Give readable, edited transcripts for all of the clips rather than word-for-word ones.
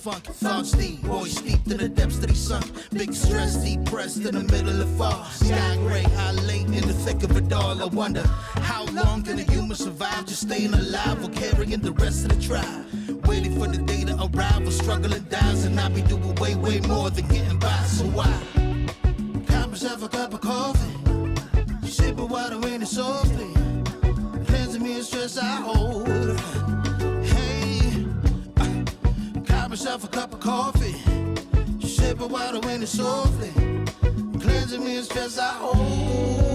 funk. Thoughts deep, boys steeped in the depths that he sunk. Big stress, depressed in the middle of fall. Sky gray, I late in the thick of it all. I wonder, how long can a human survive just staying alive or carrying the rest of the tribe? Waiting for the day to arrive or struggling dies, and I be doing way, way more than getting by. So why? Cop myself a cup of coffee, sipping water in it softly, cleansing me of stress I hold. Hey, cop myself a cup of coffee, sipping water in it softly, cleansing me of stress I hold.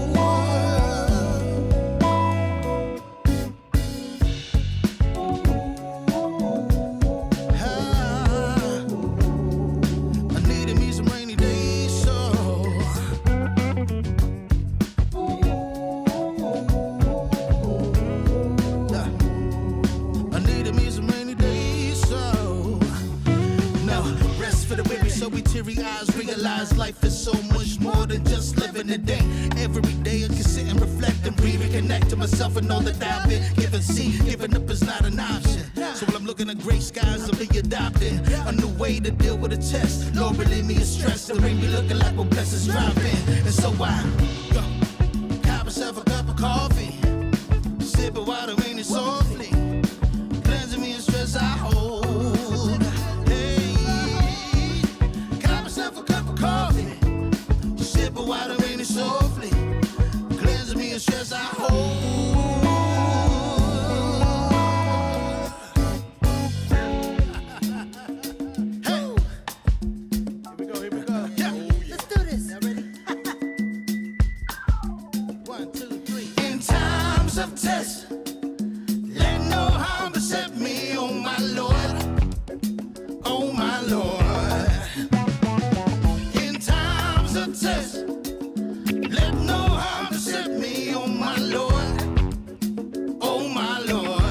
Realize life is so much more than just living a day. Every day I can sit and reflect and breathe and connect to myself and all that I've been given. See, giving up is not an option. So when I'm looking at gray skies, I'll be adopting a new way to deal with a test. Lord, relieve me of stress. The rain be looking like when blessings drop in. And so I cop myself a cup of coffee, sipping water in it softly, cleansing me of stress I hold. Sipping water in it softly, cleansing me of stress I hold. Hey, here we go. Yeah, let's do this. Y'all ready? 1, 2, 3. In times of test, let no harm beset me, oh my Lord, oh my Lord. Test. Let no harm beset me, oh my Lord, oh my Lord.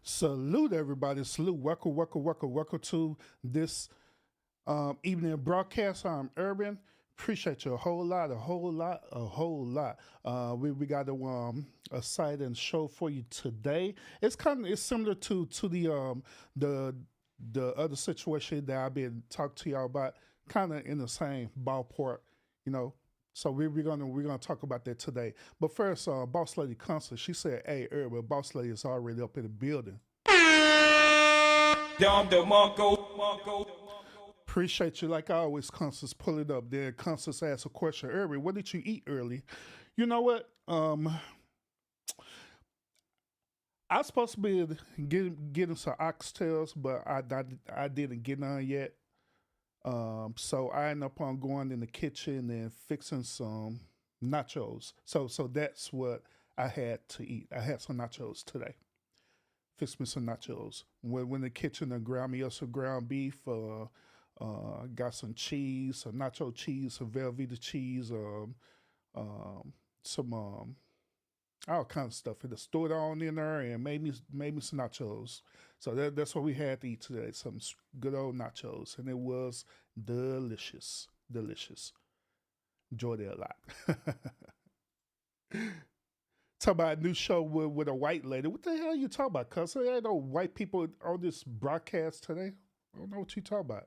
Salute everybody. Salute. Welcome to this evening broadcast. I'm Urban. Appreciate you a whole lot. We got a site and show for you today. It's similar to the other situation that I've been talking to y'all about, kind of in the same ballpark, you know. So we're gonna talk about that today. But first, Boss Lady Constance, she said, "Hey, Urban, Boss Lady is already up in the building." Appreciate you, like I always. Constance, pull it up there. Constance asked a question early. What did you eat early? You know what? I was supposed to be getting some oxtails, but I didn't get none yet. So I ended up on going in the kitchen and fixing some nachos. So that's what I had to eat. I had some nachos today. Fix me some nachos. When the kitchen and ground me up some ground beef. Got some cheese, some nacho cheese, some Velveeta cheese, some all kinds of stuff. And stored on in there and made me some nachos. So that's what we had to eat today. Some good old nachos, and it was delicious, delicious. Enjoyed it a lot. Talk about a new show with a white lady. What the hell are you talking about? Cause there ain't no white people on this broadcast today. I don't know what you talking about.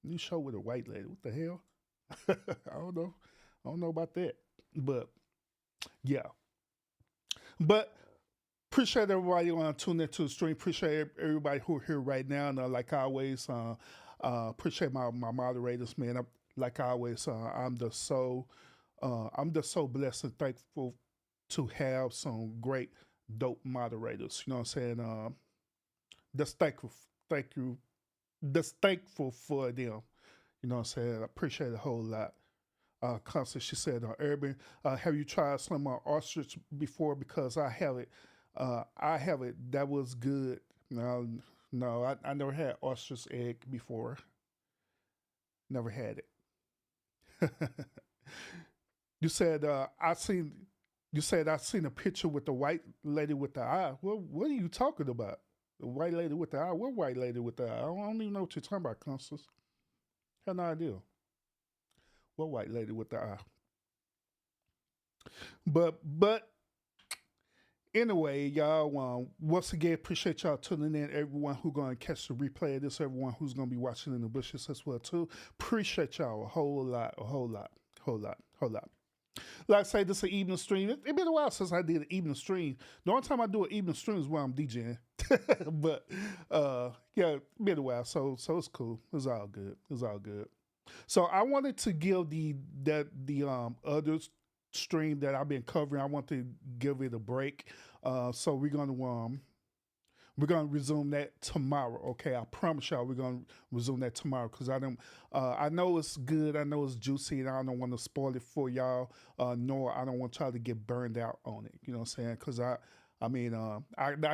New show with a white lady. What the hell? I don't know. I don't know about that. But yeah. But appreciate everybody on tuning into the stream. Appreciate everybody who are here right now. And like always, appreciate my moderators, man. Like always, I'm just so blessed and thankful to have some great, dope moderators. You know what I'm saying? Just thank you, just thankful for them. You know what I'm saying? I appreciate it a whole lot. Constance, she said, Urban, have you tried some ostrich before? Because I have it. I have it. That was good. No, I never had ostrich egg before. Never had it. You said I seen. You said I seen a picture with the white lady with the eye. Well, what are you talking about? The white lady with the eye? What white lady with the eye? I don't even know what you're talking about, Constance. Have no idea. What white lady with the eye? But anyway, y'all. Once again, appreciate y'all tuning in. Everyone who's gonna catch the replay of this, everyone who's gonna be watching in the bushes as well too. Appreciate y'all a whole lot, a whole lot, whole lot, whole lot. Like I say, this is an evening stream. It's been a while since I did an evening stream. The only time I do an evening stream is when I'm DJing. But yeah, been a while, so it's cool. It's all good. It's all good. So I wanted to give the other stream that I've been covering. I want to give it a break. So we're gonna resume that tomorrow. Okay, I promise y'all we're gonna resume that tomorrow because I know it's good, I know it's juicy, and I don't want to spoil it for y'all. Nor I don't want y'all to get burned out on it. You know what I'm saying? Because I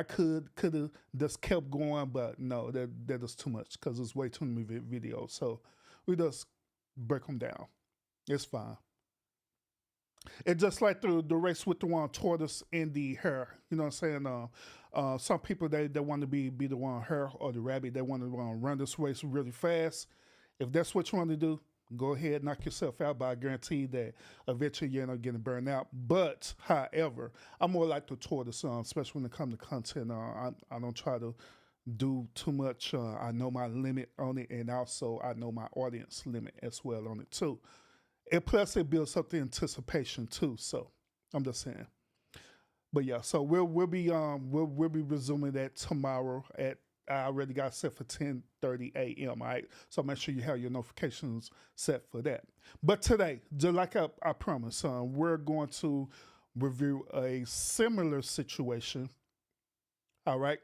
could have just kept going, but no, that is too much because it's way too many videos. So we just break them down. It's fine. It's just like the race with the one tortoise and the hare. You know what I'm saying? Some people they want to be the one hare or the rabbit. They want to run this race really fast. If that's what you want to do, go ahead, knock yourself out. But I guarantee that eventually you end up getting burned out. But however, I'm more like the tortoise, especially when it comes to content. I don't try to do too much. I know my limit on it, and also I know my audience limit as well on it too. And plus, it builds up the anticipation too. So I'm just saying. But yeah, so we'll be resuming that tomorrow at I already got set for 10:30 a.m. All right, so make sure you have your notifications set for that. But today, just like I promised, we're going to review a similar situation. All right,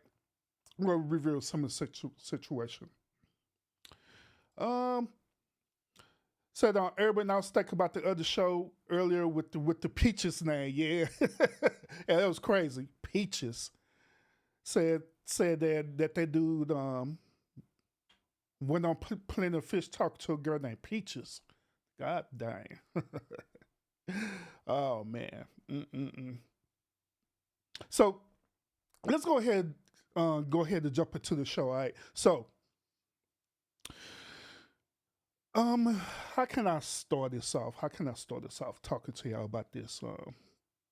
we'll review a similar situation. Said everybody now think about the other show earlier with the Peaches name, yeah. Yeah, that was crazy. Peaches. Said that they dude went on Plenty of Fish talking to a girl named Peaches. God dang. Oh man. Mm-mm-mm. So let's go ahead and jump into the show. All right. So how can I start this off? Talking to y'all about this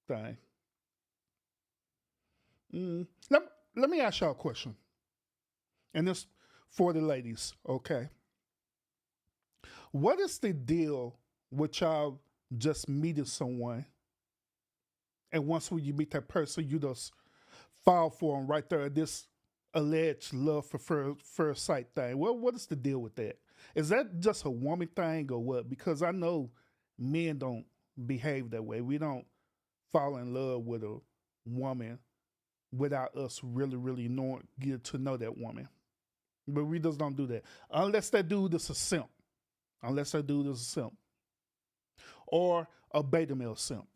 thing? Let me ask y'all a question. And this for the ladies, okay? What is the deal with y'all just meeting someone and once when you meet that person, you just fall for them right there, this alleged love for first sight thing? What is the deal with that? Is that just a woman thing or what? Because I know men don't behave that way. We don't fall in love with a woman without us really knowing, get to know that woman. But we just don't do that unless that dude is a simp. Unless that dude is a simp or a beta male simp.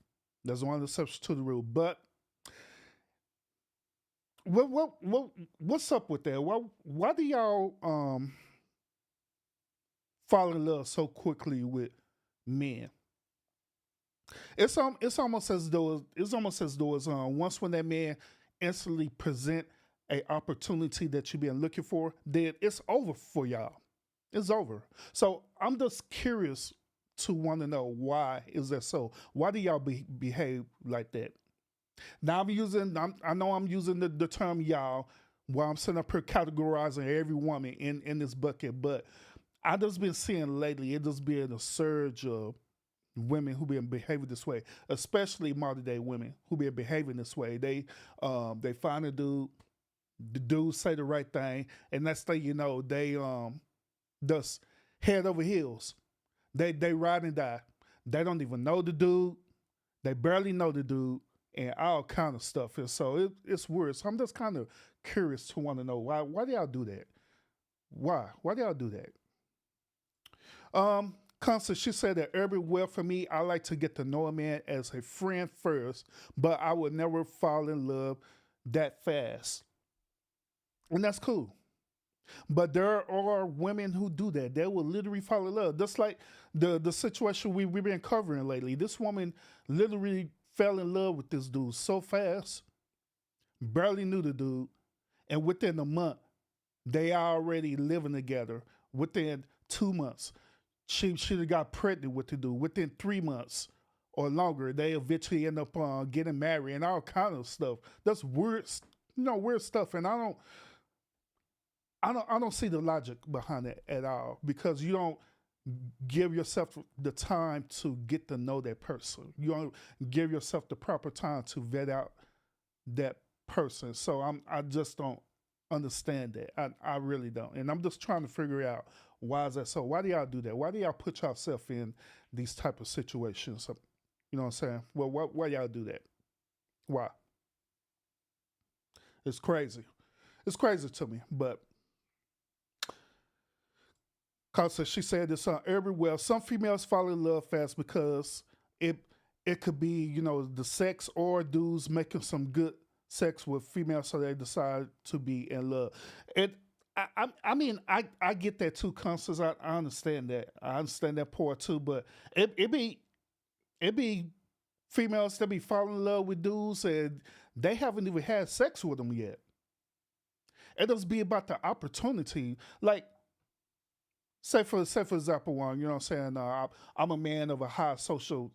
There's one exception to the rule. But what's up with that? Why do y'all fall in love so quickly with men? It's almost as though it's once when that man instantly present a opportunity that you've been looking for, then it's over for y'all. It's over. So I'm just curious to want to know, why is that so? Why do y'all behave like that? Now I know I'm using the term y'all while I'm sitting up here categorizing every woman in this bucket, but I just been seeing lately, it just been a surge of women who been behaving this way, especially modern day women who been behaving this way. They find a dude, the dude say the right thing, and next thing you know, they just head over heels. They ride and die. They don't even know the dude. They barely know the dude, and all kind of stuff. And so it's weird. So I'm just kind of curious to want to know, why do y'all do that? Why do y'all do that? Constance, she said that everywhere for me, I like to get to know a man as a friend first, but I would never fall in love that fast. And that's cool. But there are women who do that. They will literally fall in love. Just like the situation we've been covering lately. This woman literally fell in love with this dude so fast, barely knew the dude, and within a month, they already living together. Within 2 months, she got pregnant with the dude. Within 3 months or longer, they eventually end up getting married and all kind of stuff. That's weird, weird stuff. And I don't see the logic behind it at all, because you don't give yourself the time to get to know that person. You don't give yourself the proper time to vet out that person. So I just don't understand that. I really don't. And I'm just trying to figure out, why is that so? Why do y'all do that? Why do y'all put yourself in these type of situations? You know what I'm saying? Well, why y'all do that? Why? It's crazy. It's crazy to me. But Casa, she said this everywhere. Some females fall in love fast because it could be, the sex, or dudes making some good sex with females, so they decide to be in love. I mean, I get that too, Constance. I understand that. I understand that part too. But it be females that be falling in love with dudes and they haven't even had sex with them yet. It does be about the opportunity. Like, say for example, one, you know what I'm saying? I'm a man of a high social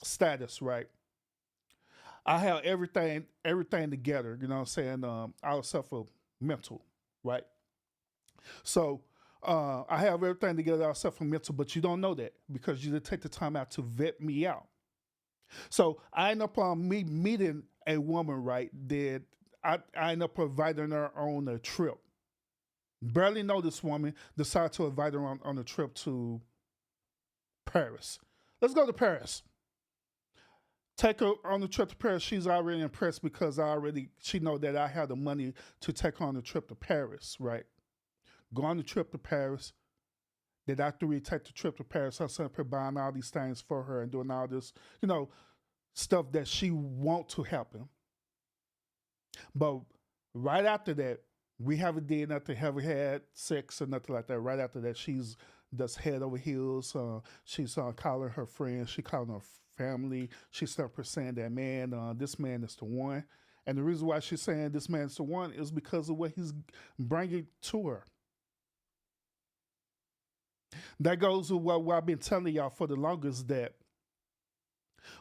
status, right? I have everything together, you know what I'm saying? I'll suffer mental, right? So I have everything together outside from mental, but you don't know that because you didn't take the time out to vet me out. So I end up me meeting a woman, right? That I end up inviting her on a trip. Barely know this woman, decide to invite her on a trip to Paris. Let's go to Paris. Take her on the trip to Paris. She's already impressed because she know that I have the money to take her on the trip to Paris, right? Go on the trip to Paris. Then after we take the trip to Paris, her son buying all these things for her and doing all this, stuff that she want to happen. But right after that, we haven't did nothing, haven't had sex or nothing like that. Right after that, she's just head over heels. She's calling her friends. She calling her family. She started saying that, man, this man is the one. And the reason why she's saying this man is the one is because of what he's bringing to her. That goes with what I've been telling y'all for the longest, that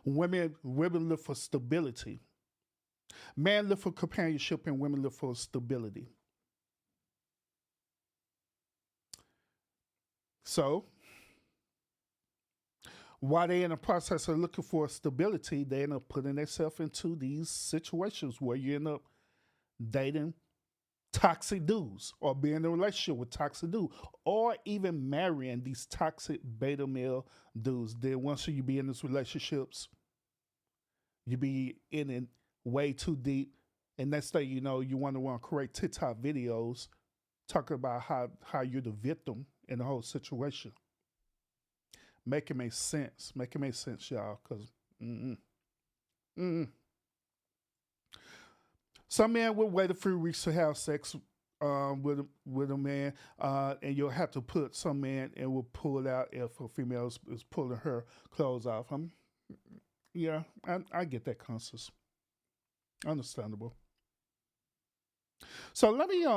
women look for stability. Men look for companionship and women look for stability. So, while they in the process of looking for stability, they end up putting themselves into these situations where you end up dating toxic dudes, or being in a relationship with toxic dudes, or even marrying these toxic beta male dudes. Then once you be in these relationships, you be in it way too deep, And next thing you know, you want to create TikTok videos talking about how you're the victim in the whole situation. Make it make sense. Make it make sense, y'all. Because mm-mm, mm-mm. Some men will wait a few weeks to have sex with a man, and you'll have to put some man and will pull it out if a female is pulling her clothes off. Yeah, I get that concept. Understandable. So let me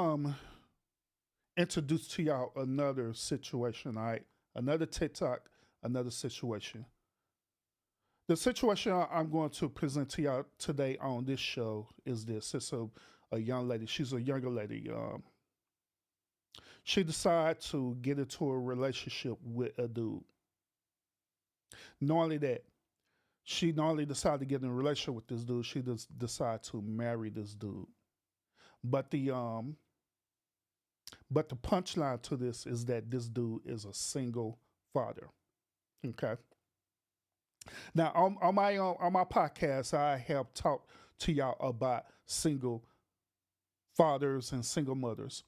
introduce to y'all another situation. All right, another TikTok, another situation. The situation I'm going to present to y'all today on this show is this. It's a young lady. She's a younger lady. She decided to get into a relationship with a dude. Not only that, she not only decided to get in a relationship with this dude, she just decided to marry this dude. But the punchline to this is that this dude is a single father. Okay. Now on my podcast, I have talked to y'all about single fathers and single mothers.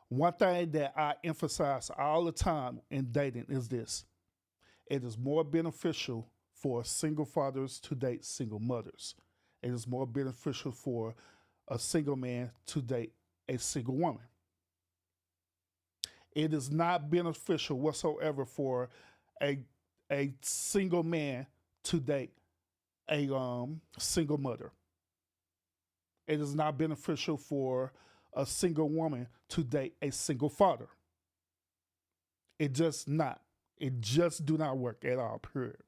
One thing that I emphasize all the time in dating is this: it is more beneficial for single fathers to date single mothers. It is more beneficial for a single man to date a single woman. It is not beneficial whatsoever for a single man to date a single mother. It is not beneficial for a single woman to date a single father. It just not. It just do not work at all. Period.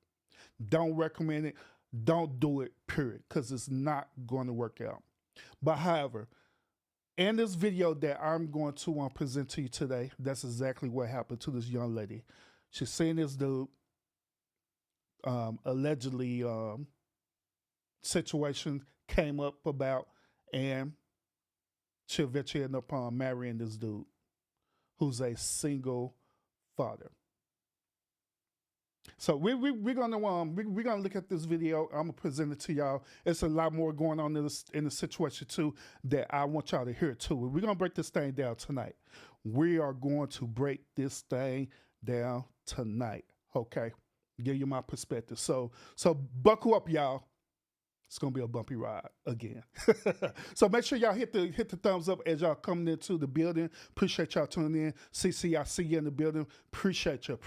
Don't recommend it. Don't do it. Period. Because it's not going to work out. But however, in this video that I'm going to present to you today, that's exactly what happened to this young lady. She's seen this dude allegedly situation came up about, and she eventually ended up marrying this dude who's a single father. So we're gonna look at this video. I'm gonna present it to y'all. It's a lot more going on in the situation too that I want y'all to hear too. We're gonna break this thing down tonight. We are going to break this thing down tonight. Okay, give you my perspective. So buckle up, y'all. It's gonna be a bumpy ride again. So make sure y'all hit the thumbs up as y'all coming into the building. Appreciate y'all tuning in. CC, I see you in the building. Appreciate you.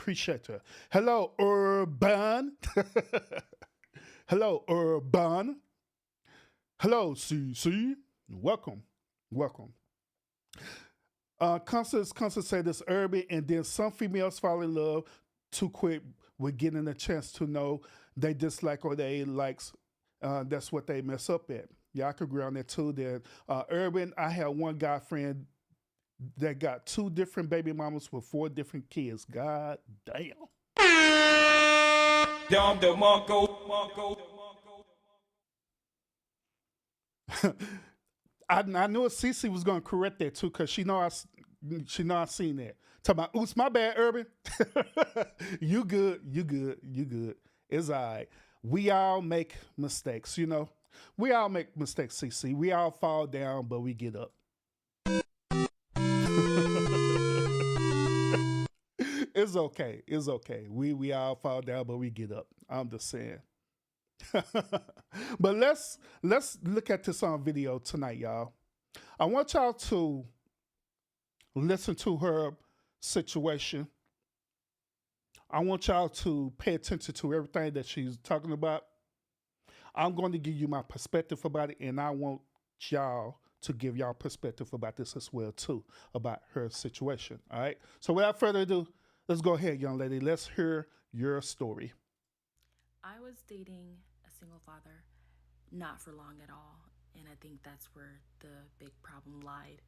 Hello, Urban. Hello, Urban. Hello, CC. Welcome. Constance said this Urban, and then some females fall in love too quick with getting a chance to know they dislike or they likes. That's what they mess up at. Yeah, I could agree on that too. That Urban, I had one guy friend that got 2 different baby mamas with 4 different kids. God damn. I knew Cece was gonna correct that too, cause she know I seen that. Talking about, oops, my bad, Urban. You good. It's all right. We all make mistakes, you know. We all make mistakes, CC. We all fall down, but we get up. It's okay. We all fall down, but we get up. I'm just saying. But let's look at this on video tonight, y'all. I want y'all to listen to her situation. I want y'all to pay attention to everything that she's talking about. I'm going to give you my perspective about it, and I want y'all to give y'all perspective about this as well too, about her situation. All right. So without further ado, let's go ahead, young lady. Let's hear your story. I was dating a single father, not for long at all, and I think that's where the big problem lied.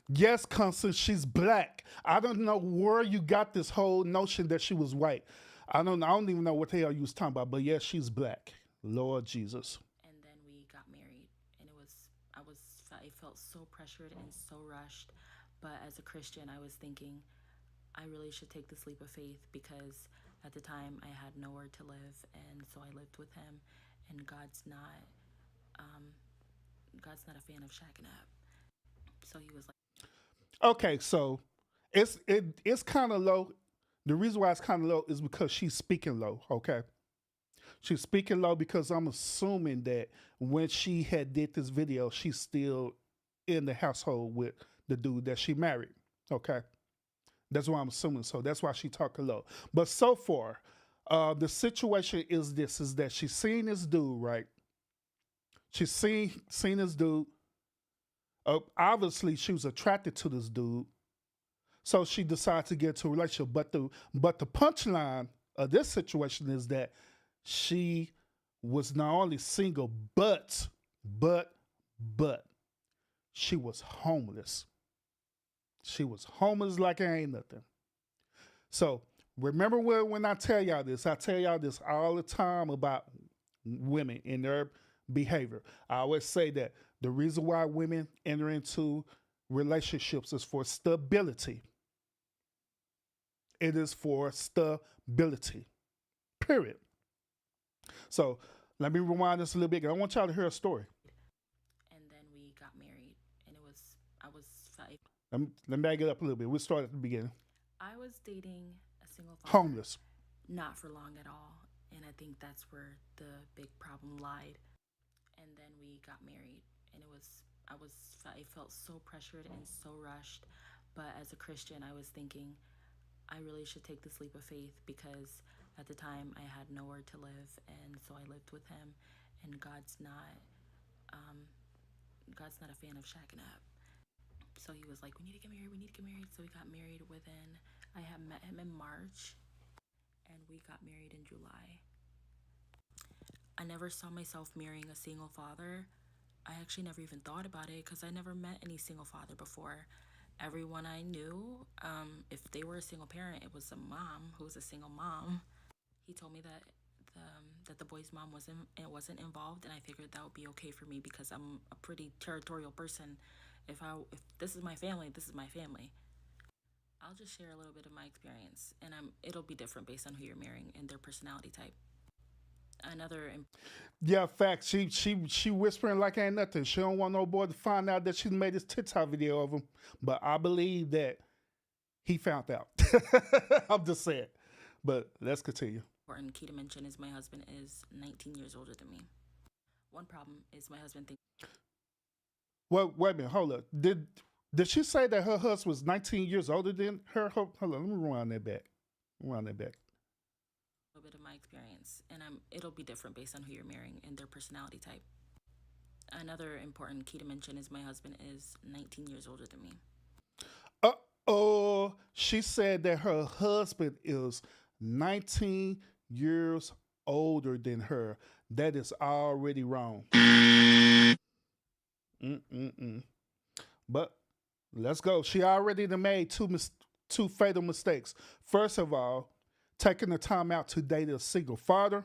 Yes, Constance, she's black. I don't know where you got this whole notion that she was white. I don't even know what the hell you was talking about, but yes, she's black. Lord Jesus. And then we got married, and I felt so pressured and so rushed. But as a Christian, I was thinking I really should take this leap of faith because at the time I had nowhere to live, and so I lived with him. And God's not God's not a fan of shacking up. So he was like, Okay, so it's kind of low. The reason why it's kind of low is because she's speaking low. Okay, she's speaking low because I'm assuming that when she had did this video, she's still in the household with the dude that she married. Okay, that's what I'm assuming. So that's why she talking low. But so far, the situation is this: is that she's seen this dude, right? She's seen this dude. Obviously, she was attracted to this dude, so she decided to get into a relationship. But the punchline of this situation is that she was not only single, but she was homeless. She was homeless like it ain't nothing. So remember when I tell y'all this, I tell y'all this all the time about women and their behavior. I always say that the reason why women enter into relationships is for stability. It is for stability. Period. So let me rewind this a little bit. I want y'all to hear a story. and then we got married, and it was I was Let me back it up a little bit. We'll start at the beginning. I was dating a single father, Homeless. not for long at all, and I think that's where the big problem lied. And then we got married, and I felt so pressured and so rushed. But as a Christian, I was thinking I really should take this leap of faith because at the time I had nowhere to live, and so I lived with him. And God's not a fan of shacking up. So he was like, "We need to get married. We need to get married." So we got married within. I had met him in March, and we got married in July. I never saw myself marrying a single father. I actually never even thought about it because I never met any single father before. Everyone I knew, if they were a single parent, it was a mom who was a single mom. He told me that the boy's mom wasn't involved, and I figured that would be okay for me because I'm a pretty territorial person. If this is my family, this is my family. I'll just share a little bit of my experience, and it'll be different based on who you're marrying and their personality type. Another Yeah, facts. She whispering like ain't nothing. She don't want no boy to find out that she made this TikTok video of him. But I believe that he found out. I'm just saying. But let's continue. important key to mention is my husband is 19 years older than me. One problem is my husband thinks Well, wait a minute. Hold up. Did she say that her husband was 19 years older than her? Hold on. Let me rewind that back. a little bit of my experience, and it'll be different based on who you're marrying and their personality type. Another important key to mention is my husband is 19 years older than me. Oh, she said that her husband is 19 years older than her. That is already wrong. Mm-mm-mm. But let's go. She already done made two fatal mistakes. First of all, taking the time out to date a single father.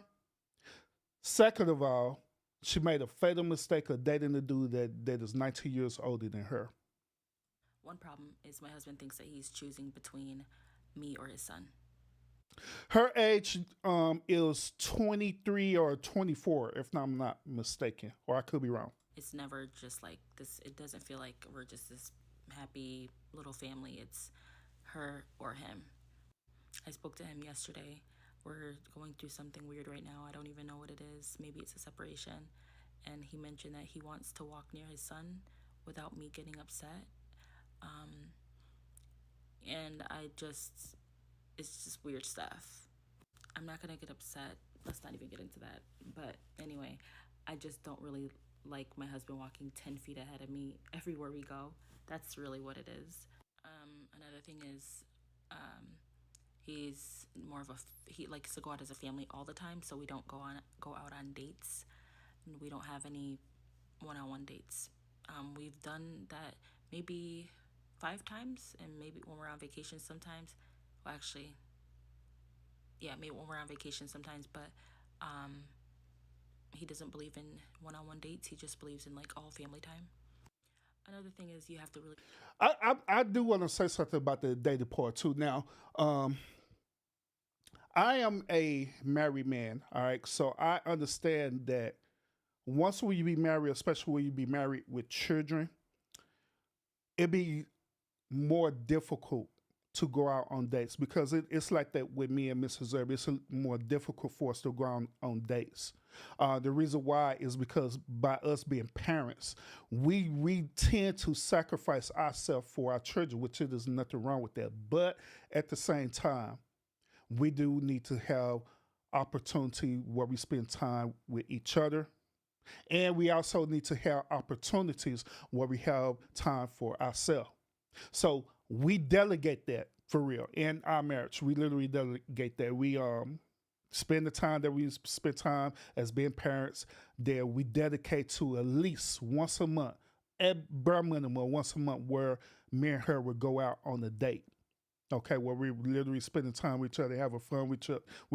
Second of all, she made a fatal mistake of dating a dude that is 19 years older than her. One problem is my husband thinks that he's choosing between me or his son. Her age is 23 or 24, if I'm not mistaken, or I could be wrong. It's never just like this. It doesn't feel like we're just this happy little family. It's her or him. I spoke to him yesterday. We're going through something weird right now. I don't even know what it is. Maybe it's a separation. And he mentioned that he wants to walk near his son without me getting upset. And it's just weird stuff. I'm not gonna get upset. Let's not even get into that. But anyway, I just don't really like my husband walking 10 feet ahead of me everywhere we go. That's really what it is. Another thing is, he's he likes to go out as a family all the time, so we don't go out on dates. We don't have any one-on-one dates. We've done that maybe 5 times, and maybe when we're on vacation sometimes. Well, actually, yeah, maybe when we're on vacation sometimes, but he doesn't believe in one-on-one dates. He just believes in like all family time. Another thing is you have to really. I do want to say something about the dating part too. Now, I am a married man, all right, so I understand that once when you be married, especially when you be married with children, it be more difficult to go out on dates because it's like that with me and Mrs. Zerb. It's more difficult for us to go on dates. The reason why is because by us being parents, we tend to sacrifice ourselves for our children, which there's nothing wrong with that. But at the same time, we do need to have opportunity where we spend time with each other, and we also need to have opportunities where we have time for ourselves. So we delegate that for real in our marriage. We literally delegate that. We spend the time that we spend time as being parents that we dedicate to at least once a month, at bare minimum once a month, where me and her would go out on a date. Okay, where we literally spending time with each other, having fun with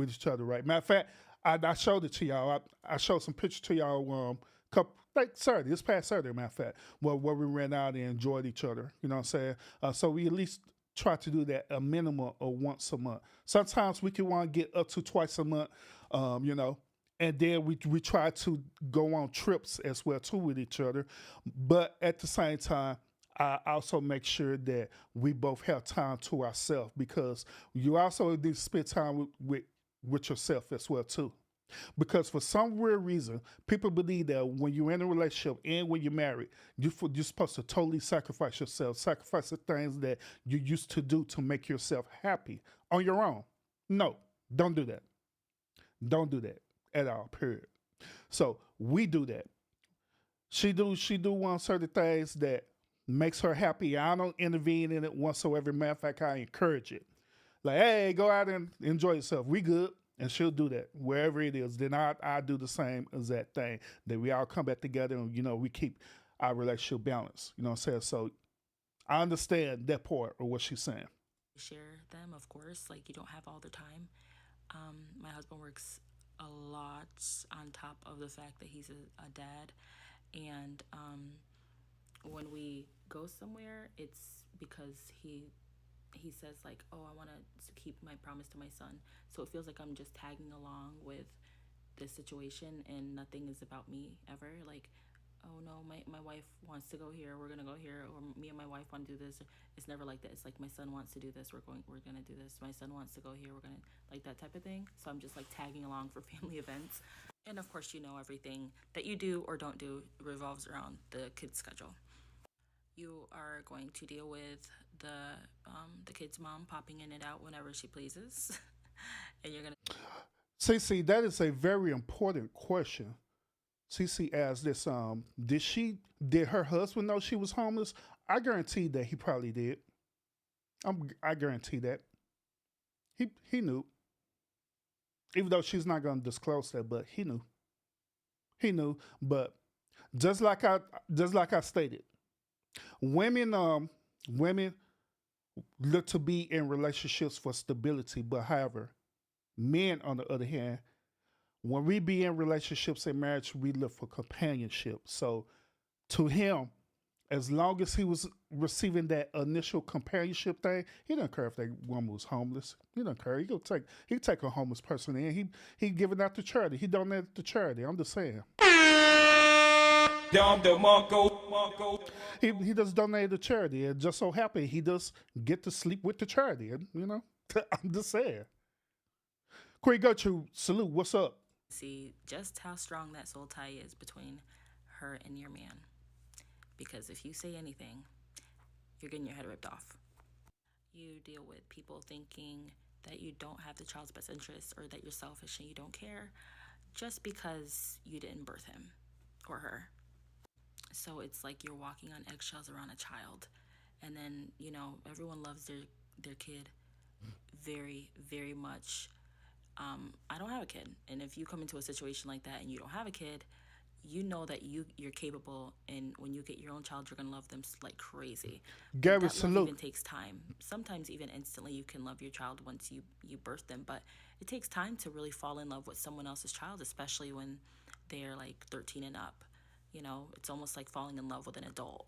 each other. Right. Matter of fact, I showed it to y'all. I showed some pictures to y'all. Couple like Saturday, this past Saturday, matter of fact, where we ran out and enjoyed each other. You know what I'm saying? So we at least try to do that a minimum of once a month. Sometimes we can want to get up to twice a month. You know, and then we try to go on trips as well too with each other, but at the same time I also make sure that we both have time to ourselves because you also need to spend time with yourself as well too. Because for some weird reason, people believe that when you're in a relationship and when you're married, you're supposed to totally sacrifice yourself, sacrifice the things that you used to do to make yourself happy on your own. No, don't do that. Don't do that at all. Period. So we do that. She do one certain things that makes her happy. I don't intervene in it whatsoever. Matter of fact, I encourage it. Like, hey, go out and enjoy yourself. We good. And she'll do that wherever it is. Then I do the same exact thing. That we all come back together and, we keep our relationship balanced. You know what I'm saying? So I understand that part of what she's saying. Share them, of course. Like, you don't have all the time. My husband works a lot on top of the fact that he's a dad. And when we go somewhere, it's because he says like, oh, I want to keep my promise to my son. So it feels like I'm just tagging along with this situation and nothing is about me ever. Like, oh no, my wife wants to go here, we're gonna go here, or me and my wife want to do this. It's never like that. It's like my son wants to do this, we're gonna do this. My son wants to go here, we're gonna, like, that type of thing. So I'm just like tagging along for family events. And of course, everything that you do or don't do revolves around the kid's schedule. You are going to deal with the kid's mom popping in and out whenever she pleases, and you're gonna. See, that is a very important question. CC asked this. Did her husband know she was homeless? I guarantee that he probably did. I guarantee that he knew, even though she's not going to disclose that, but he knew. He knew. But just like I stated, women look to be in relationships for stability, but however, men on the other hand, when we be in relationships and marriage, we look for companionship. So to him, as long as he was receiving that initial companionship thing, he didn't care if that woman was homeless. He didn't care. He take a homeless person in. He give it out to charity. He donated to charity. I'm just saying. He just donated to charity. And just so happy he does get to sleep with the charity. And, I'm just saying. Corey Gertrude, salute. What's up? See just how strong that soul tie is between her and your man. Because if you say anything, you're getting your head ripped off. You deal with people thinking that you don't have the child's best interests or that you're selfish and you don't care just because you didn't birth him or her. So it's like you're walking on eggshells around a child. And then, everyone loves their kid very, very much. I don't have a kid. And if you come into a situation like that and you don't have a kid, you know that you're capable, and when you get your own child, you're gonna love them like crazy. Gary, that salute. love even takes time. Sometimes even instantly, you can love your child once you birth them, but it takes time to really fall in love with someone else's child, especially when they're like 13 and up. It's almost like falling in love with an adult,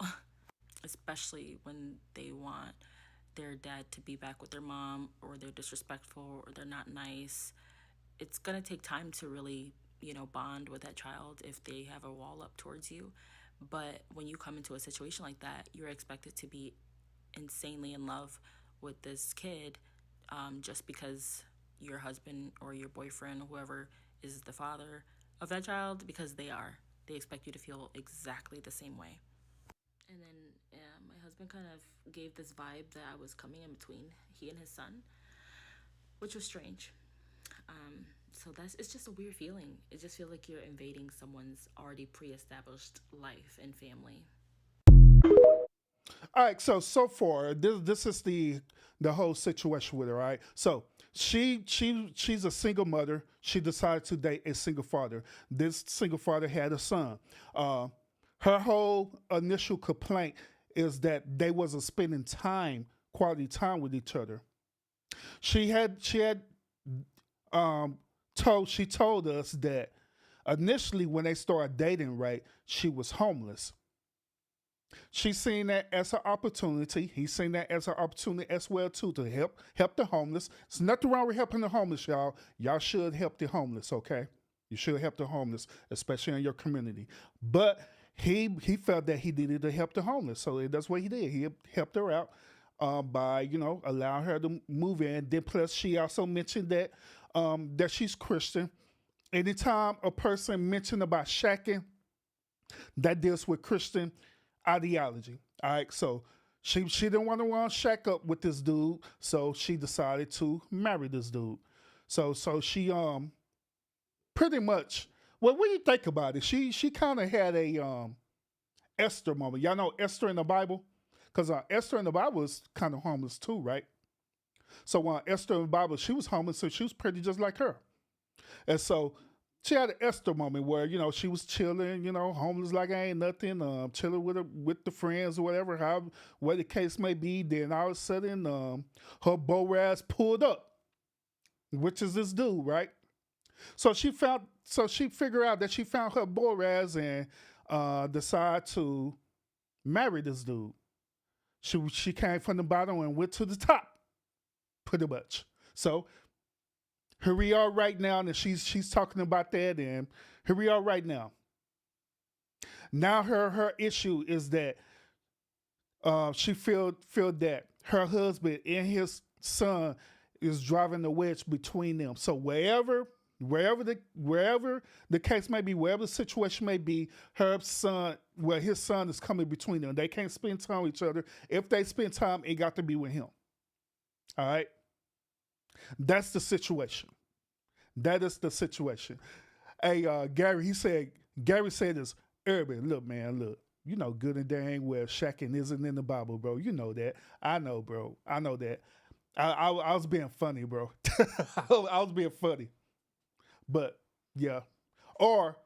especially when they want their dad to be back with their mom, or they're disrespectful, or they're not nice. It's gonna take time to really bond with that child if they have a wall up towards you. But when you come into a situation like that, you're expected to be insanely in love with this kid, just because your husband or your boyfriend, whoever is the father of that child, because they expect you to feel exactly the same way. And then my husband kind of gave this vibe that I was coming in between he and his son, which was strange. So it's just a weird feeling. It just feels like you're invading someone's already pre-established life and family. All right, so far this is the whole situation with her. Right, so she's a single mother. She decided to date a single father. This single father had a son. Her whole initial complaint is that they wasn't spending quality time with each other. Um, she told us that initially when they started dating, right, she was homeless. She seen that as an opportunity. He's seen that as an opportunity as well too to help the homeless. There's nothing wrong with helping the homeless, y'all. Y'all should help the homeless, okay? You should help the homeless, especially in your community. But he felt that he needed to help the homeless, so that's what he did. He helped her out by allowing her to move in. Then plus she also mentioned that that she's Christian. Anytime a person mentioned about shacking, that deals with Christian ideology. All right, so she didn't want to shack up with this dude, so she decided to marry this dude. So she pretty much, well, what do you think about it? She kind of had a Esther moment. Y'all know Esther in the Bible, because Esther in the Bible is kind of homeless too, right? So Esther in the Bible, she was homeless, so she was pretty just like her. And so she had an Esther moment where, she was chilling, homeless like I ain't nothing, chilling with the friends or whatever, what the case may be. Then all of a sudden, her Boaz pulled up, which is this dude, right? So she figured out that she found her Boaz and decided to marry this dude. She came from the bottom and went to the top, pretty much. So here we are right now, and she's talking about that, and here we are right now. Now her issue is that she feel that her husband and his son is driving the wedge between them. So wherever the case may be, wherever the situation may be, his son is coming between them. They can't spend time with each other. If they spend time, it got to be with him. All right? That's the situation. That is the situation. Hey, Gary said this, Urban, look, you know good and dang well shacking isn't in the Bible, bro. You know that. I know, bro. I know that. I was being funny, bro. I was being funny. But, yeah. Or,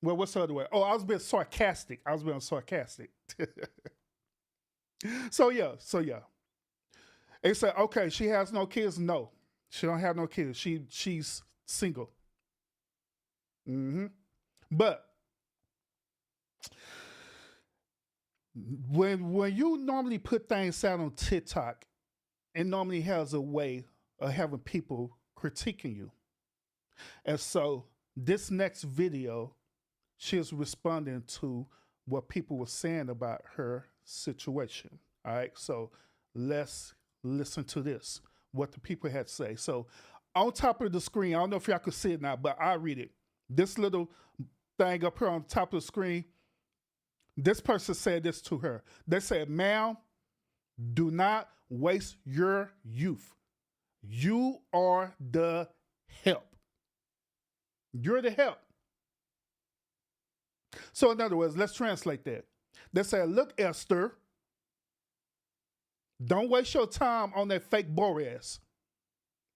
well, what's the other way? Oh, I was being sarcastic. So, yeah. They said, okay, she has no kids. No, she don't have no kids. She's single. But when you normally put things out on TikTok, it normally has a way of having people critiquing you. And so this next video, she is responding to what people were saying about her situation. All right, so let's listen to this, what the people had to say. So on top of the screen, I don't know if y'all can see it now, but I'll read it. This little thing up here on top of the screen, this person said this to her. They said, ma'am, do not waste your youth. You are the help. You're the help. So in other words, let's translate that. They said, look, Esther, don't waste your time on that fake Boaz.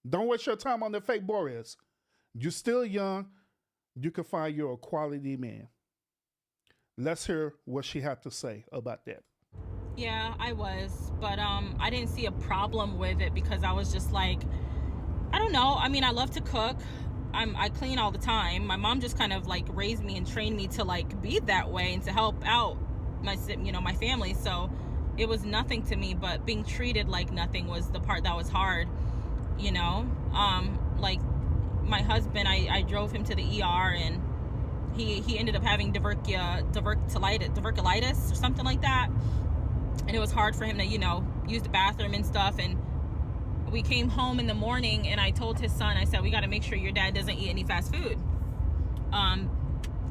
Don't waste your time on that fake Boaz. You're still young. You can find your quality man. Let's hear what she had to say about that. Yeah, I was, but I didn't see a problem with it because I was just like, I don't know. I mean, I love to cook. I clean all the time. My mom just kind of like raised me and trained me to like be that way and to help out my family. So it was nothing to me, but being treated like nothing was the part that was hard. Like my husband, I drove him to the ER, and he ended up having diverticulitis or something like that, and it was hard for him to, use the bathroom and stuff. And we came home in the morning, and I told his son, I said, we got to make sure your dad doesn't eat any fast food. And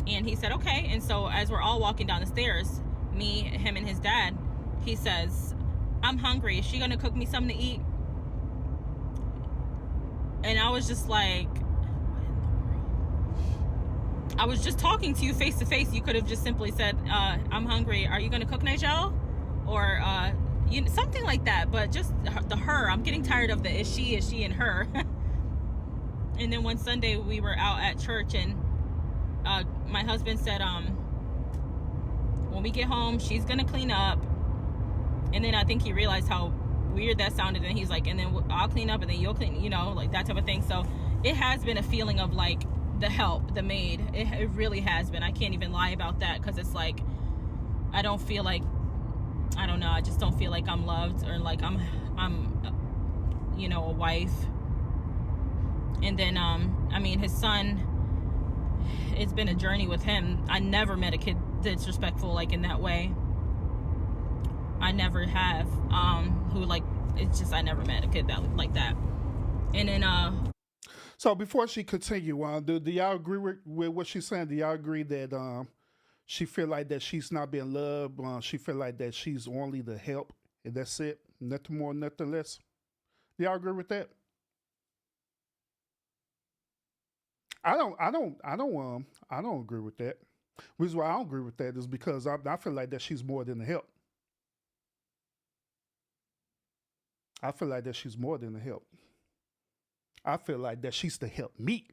he said, okay. And so as we're all walking down the stairs, me, him, and his dad, he says, I'm hungry. Is she going to cook me something to eat? And I was just like, I was just talking to you face to face. You could have just simply said, I'm hungry. Are you going to cook, Nigel? Or something like that. But just the her. I'm getting tired of the is she, and her. And then one Sunday we were out at church, and my husband said, when we get home, she's going to clean up. And then I think he realized how weird that sounded. And he's like, and then I'll clean up, and then you'll clean, like that type of thing. So it has been a feeling of like the help, the maid. It really has been. I can't even lie about that, because it's like, I don't feel like, I don't know, I just don't feel like I'm loved, or like I'm a wife. And then, his son, it's been a journey with him. I never met a kid disrespectful like in that way. I never have. Who like, it's just, I never met a kid that like that. And then so before she continue on, do y'all agree with what she's saying? Do y'all agree that she feel like that she's not being loved? She feel like that she's only the help, and that's it, nothing more, nothing less. Do y'all agree with that? I don't agree with that. The reason why I don't agree with that is because I feel like that she's more than the help. I feel like that she's more than the help. I feel like that she's the help meet.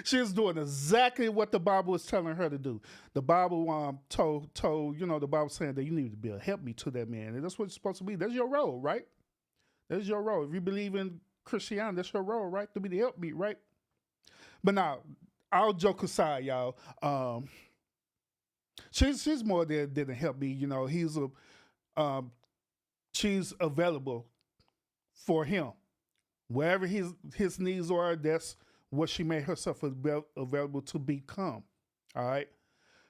She's doing exactly what the Bible is telling her to do. The Bible told the Bible saying that you need to be a help meet to that man, and that's what it's supposed to be. That's your role, right? That's your role. If you believe in Christianity, that's your role, right? To be the help meet, right? But now, all joke aside, y'all, she's more than a help me. She's available for him. Wherever his needs are, that's what she made herself available to become. All right.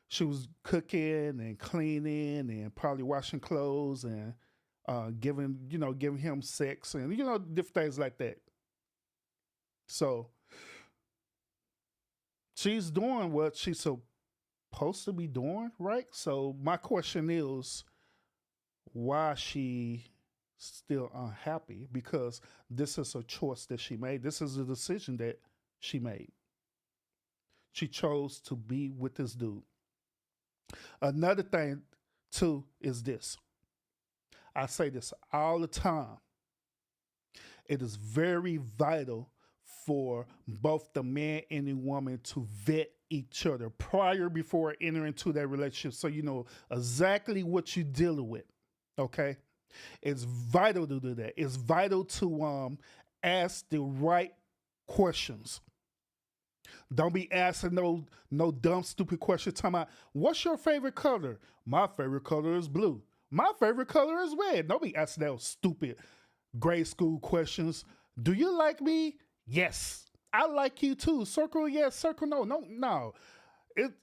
She was cooking and cleaning and probably washing clothes and giving him sex and different things like that. So she's doing what she's supposed to be doing, right? So my question is, why she still unhappy? Because this is a choice that she made. This is a decision that she made. She chose to be with this dude. Another thing too is this. I say this all the time. It is very vital for both the man and the woman to vet each other before entering into that relationship, so you know exactly what you're dealing with. Okay? It's vital to do that. It's vital to ask the right questions. Don't be asking no dumb, stupid questions talking about, what's your favorite color? My favorite color is blue. My favorite color is red. Don't be asking those stupid grade school questions. Do you like me? Yes. I like you too. Circle yes, circle no. No.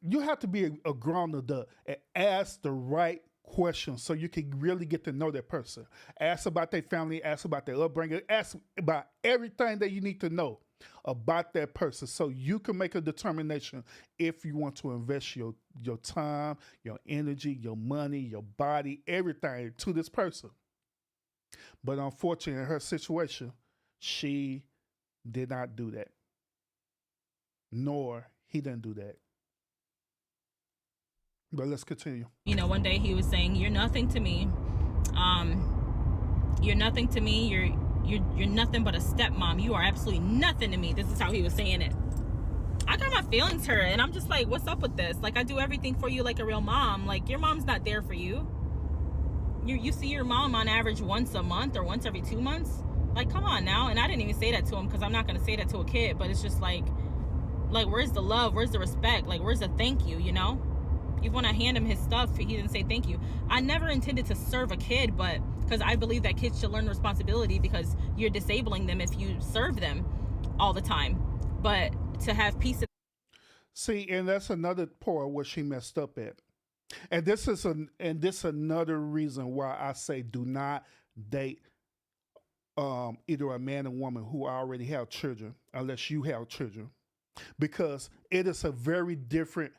You have to be a grown adult and ask the right questions so you can really get to know that person. Ask about their family, ask about their upbringing, ask about everything that you need to know about that person so you can make a determination if you want to invest your time, your energy, your money, your body, everything to this person. But unfortunately, in her situation, she did not do that. Nor he didn't do that. But let's continue. One day he was saying, "You're nothing to me. You're nothing to me. You're nothing but a stepmom. You are absolutely nothing to me." This is how he was saying it. I got my feelings hurt, and I'm just like, what's up with this? Like, I do everything for you like a real mom. Like, your mom's not there for you. You see your mom on average once a month or once every 2 months. Like, come on now. And I didn't even say that to him because I'm not going to say that to a kid. But it's just like, where's the love? Where's the respect? Like, where's the thank you, Even when I hand him his stuff, he didn't say thank you. I never intended to serve a kid, but because I believe that kids should learn responsibility because you're disabling them if you serve them. all the time, but to have peace. See, and that's another part where she messed up at. And this another reason why I say do not date either a man or woman who already have children unless you have children, because it is a very different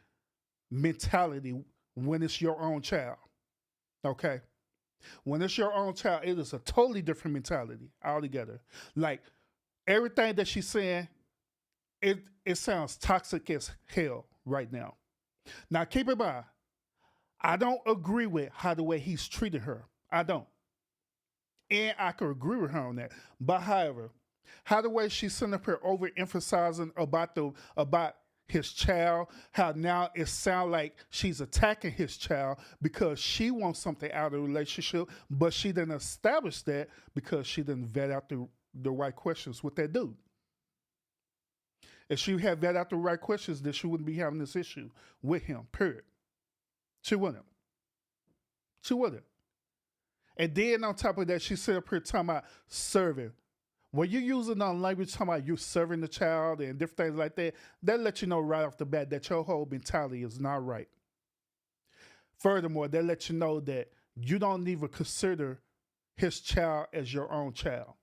mentality when it's your own child. Okay, when it's your own child, it is a totally different mentality altogether. Like everything that she's saying, it sounds toxic as hell right now. Now keep in mind, I don't agree with how the way he's treated her. I don't. And I could agree with her on that. But however, how the way she's sitting up here overemphasizing about his child, how now it sounds like she's attacking his child because she wants something out of the relationship, but she didn't establish that because she didn't vet out the right questions with that dude. If she had vet out the right questions, then she wouldn't be having this issue with him, period. She wouldn't. She wouldn't. And then on top of that, she sit up here talking about serving. When you're using on language talking about you serving the child and different things like that, that lets you know right off the bat that your whole mentality is not right. Furthermore, that lets you know that you don't even consider his child as your own child.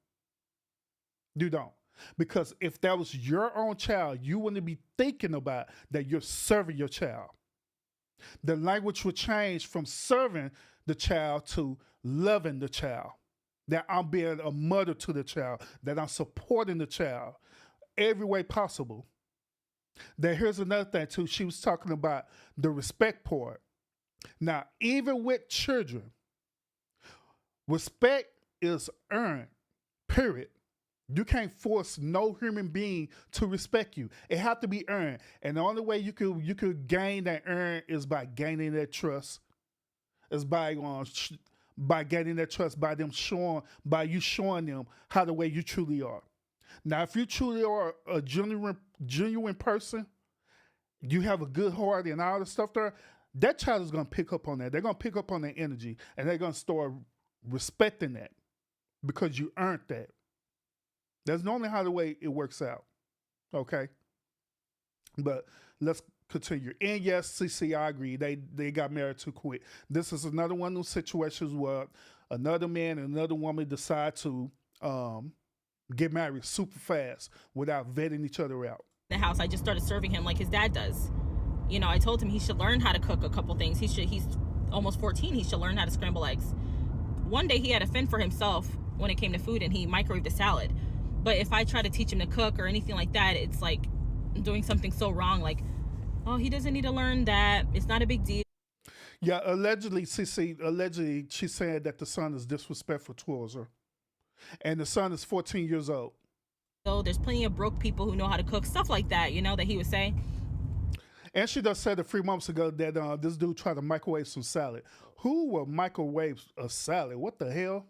You don't. Because if that was your own child, you wouldn't be thinking about that you're serving your child. The language would change from serving the child to loving the child. That I'm being a mother to the child, that I'm supporting the child every way possible. Then here's another thing too. She was talking about the respect part. Now, even with children, respect is earned, period. You can't force no human being to respect you. It has to be earned. And the only way you could gain that earn is by gaining that trust. Is by gaining that trust, by you showing them how the way you truly are. Now, if you truly are a genuine person, you have a good heart and all the stuff there, that child is going to pick up on that. They're going to pick up on that energy, and they're going to start respecting that because you earned that. That's normally how the way it works out. Okay? But let's continue. And yes, CC, I agree. They got married too quick. This is another one of those situations where another man and another woman decide to get married super fast without vetting each other out. The house, I just started serving him like his dad does. You know, I told him he should learn how to cook a couple things. He's almost 14. He should learn how to scramble eggs. One day he had to fend for himself when it came to food, and he microwaved a salad. But if I try to teach him to cook or anything like that, it's like doing something so wrong. Like, oh, he doesn't need to learn that. It's not a big deal. Yeah, allegedly, CC, she said that the son is disrespectful towards her. And the son is 14 years old. So there's plenty of broke people who know how to cook, stuff like that, you know, that he would say. And she just said a few months ago that this dude tried to microwave some salad. Who will microwave a salad? What the hell?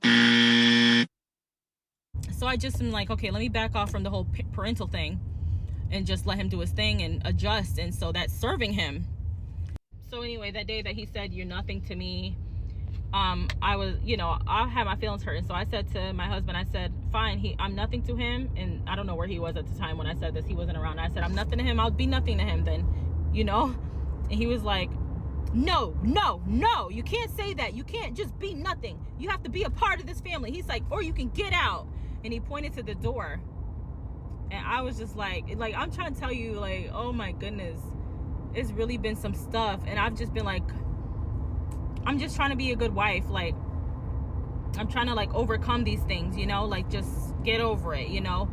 So I just am like, okay, let me back off from the whole parental thing and just let him do his thing and adjust. And so that's serving him. So anyway, that day that he said, you're nothing to me, I was, you know, I had my feelings hurt. And so I said to my husband, I said, fine, I'm nothing to him. And I don't know where he was at the time when I said this. He wasn't around. I said, I'm nothing to him. I'll be nothing to him then, you know? And he was like, no, you can't say that. You can't just be nothing. You have to be a part of this family. He's like, or you can get out. And he pointed to the door. And I was just like, I'm trying to tell you, like, oh my goodness, it's really been some stuff. And I've just been like, I'm just trying to be a good wife. Like, I'm trying to like overcome these things, you know, like just get over it, you know,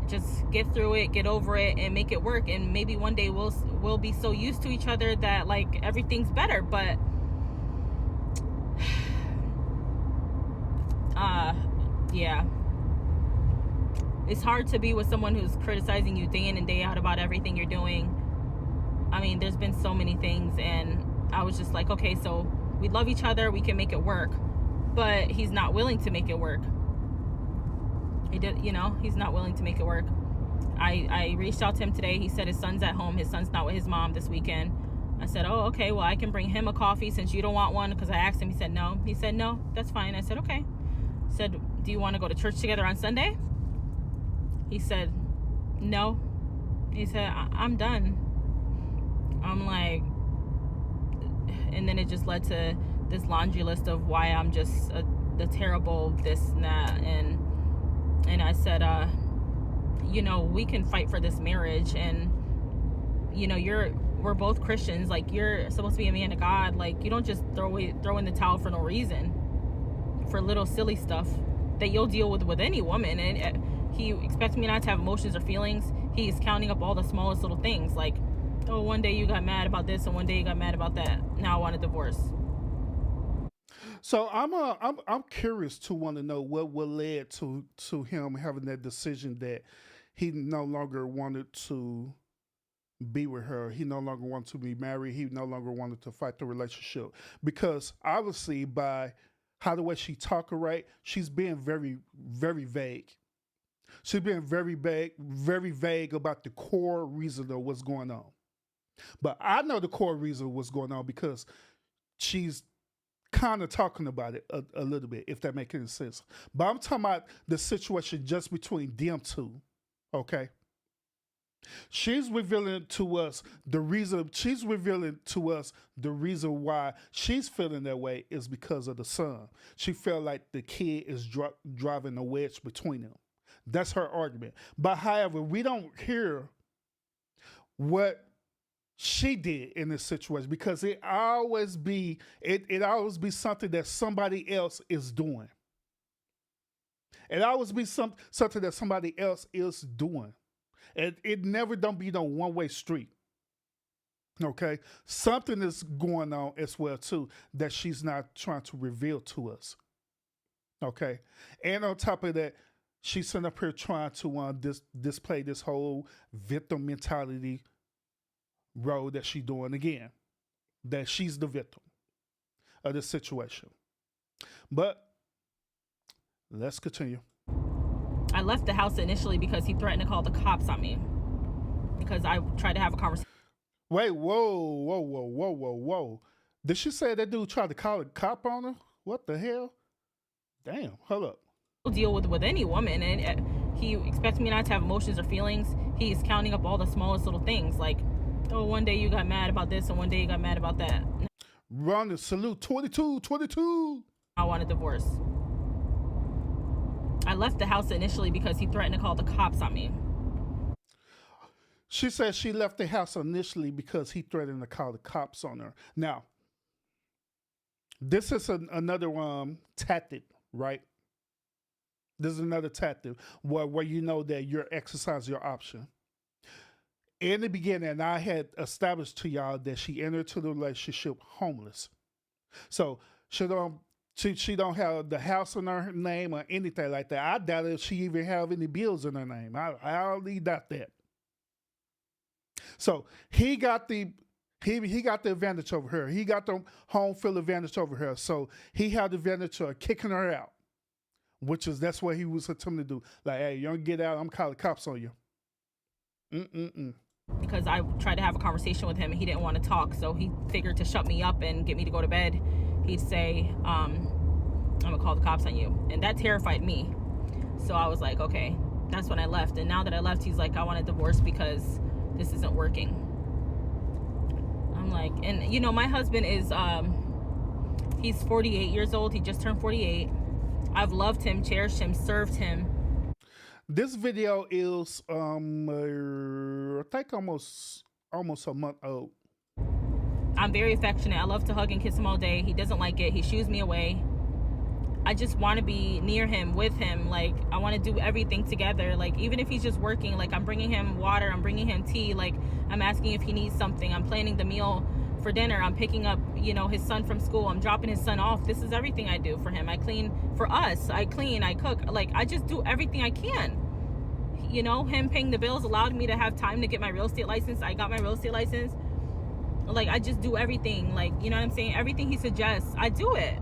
just get through it, get over it and make it work. And maybe one day we'll be so used to each other that like everything's better. But yeah, it's hard to be with someone who's criticizing you day in and day out about everything you're doing. I mean, there's been so many things, and I was just like, okay, so we love each other, we can make it work. But he's not willing to make it work. He's not willing to make it work. I reached out to him today. He said his son's at home. His son's not with his mom this weekend. I said, oh, okay, well, I can bring him a coffee since you don't want one, because I asked him. He said no. He said, no, that's fine. I said, okay. I said, do you want to go to church together on Sunday? He said, no. He said, I'm done. I'm like, and then it just led to this laundry list of why I'm just the terrible this and that. And I said, we can fight for this marriage, and we're both Christians. Like, you're supposed to be a man of God. Like, you don't just throw in the towel for no reason, for little silly stuff that you'll deal with any woman. And he expects me not to have emotions or feelings. He's counting up all the smallest little things, like, oh, one day you got mad about this and one day you got mad about that. Now I want a divorce. So I'm curious to want to know what led to him having that decision that he no longer wanted to be with her. He no longer wanted to be married. He no longer wanted to fight the relationship, because obviously by how the way she talk, right, she's being very, very vague. She's being very vague about the core reason of what's going on. But I know the core reason of what's going on, because she's kind of talking about it a little bit, if that makes any sense. But I'm talking about the situation just between them two, okay? She's revealing to us the reason. She's revealing to us the reason why she's feeling that way is because of the son. She felt like the kid is driving a wedge between them. That's her argument. But however, we don't hear what she did in this situation, because it always be something that somebody else is doing. It always be something that somebody else is doing. And it never don't be no one-way street. Okay? Something is going on as well too that she's not trying to reveal to us. Okay? And on top of that, she's sitting up here trying to display this whole victim mentality role that she's doing again. That she's the victim of this situation. But let's continue. I left the house initially because he threatened to call the cops on me, because I tried to have a conversation. Wait, whoa. Did she say that dude tried to call a cop on her? What the hell? Damn, hold up. Deal with any woman, and he expects me not to have emotions or feelings. He's counting up all the smallest little things, like, oh, one day you got mad about this and one day you got mad about that. Run and salute 22. I want a divorce. I left the house initially because he threatened to call the cops on me. She said she left the house initially because he threatened to call the cops on her. Now, this is another tactic, right? This is another tactic where you know that you're exercising your option. In the beginning, I had established to y'all that she entered into the relationship homeless. So she don't have the house in her name or anything like that. I doubt if she even have any bills in her name. I already doubt that. So he got the advantage over her. He got the home field advantage over her. So he had the advantage of kicking her out, that's what he was attempting to do. Like, hey, you don't get out, I'm calling the cops on you. Because I tried to have a conversation with him and he didn't want to talk, so he figured to shut me up and get me to go to bed, he'd say, I'm gonna call the cops on you. And that terrified me. So I was like, okay. That's when I left. And now that I left, he's like, I want a divorce because this isn't working. I'm like, and my husband is he's 48 years old. He just turned 48. I've loved him, cherished him, served him. This video is I think almost a month old. I'm very affectionate. I love to hug and kiss him all day. He doesn't like it. He shoos me away. I just want to be near him, with him. Like, I want to do everything together. Like, even if he's just working, like, I'm bringing him water, I'm bringing him tea, like, I'm asking if he needs something, I'm planning the meal for dinner, I'm picking up, his son from school, I'm dropping his son off. This is everything I do for him. I clean for us. I clean, I cook. Like, I just do everything I can. Him paying the bills allowed me to have time to get my real estate license. I got my real estate license. Like, I just do everything. Like, you know what I'm saying? Everything he suggests, I do it.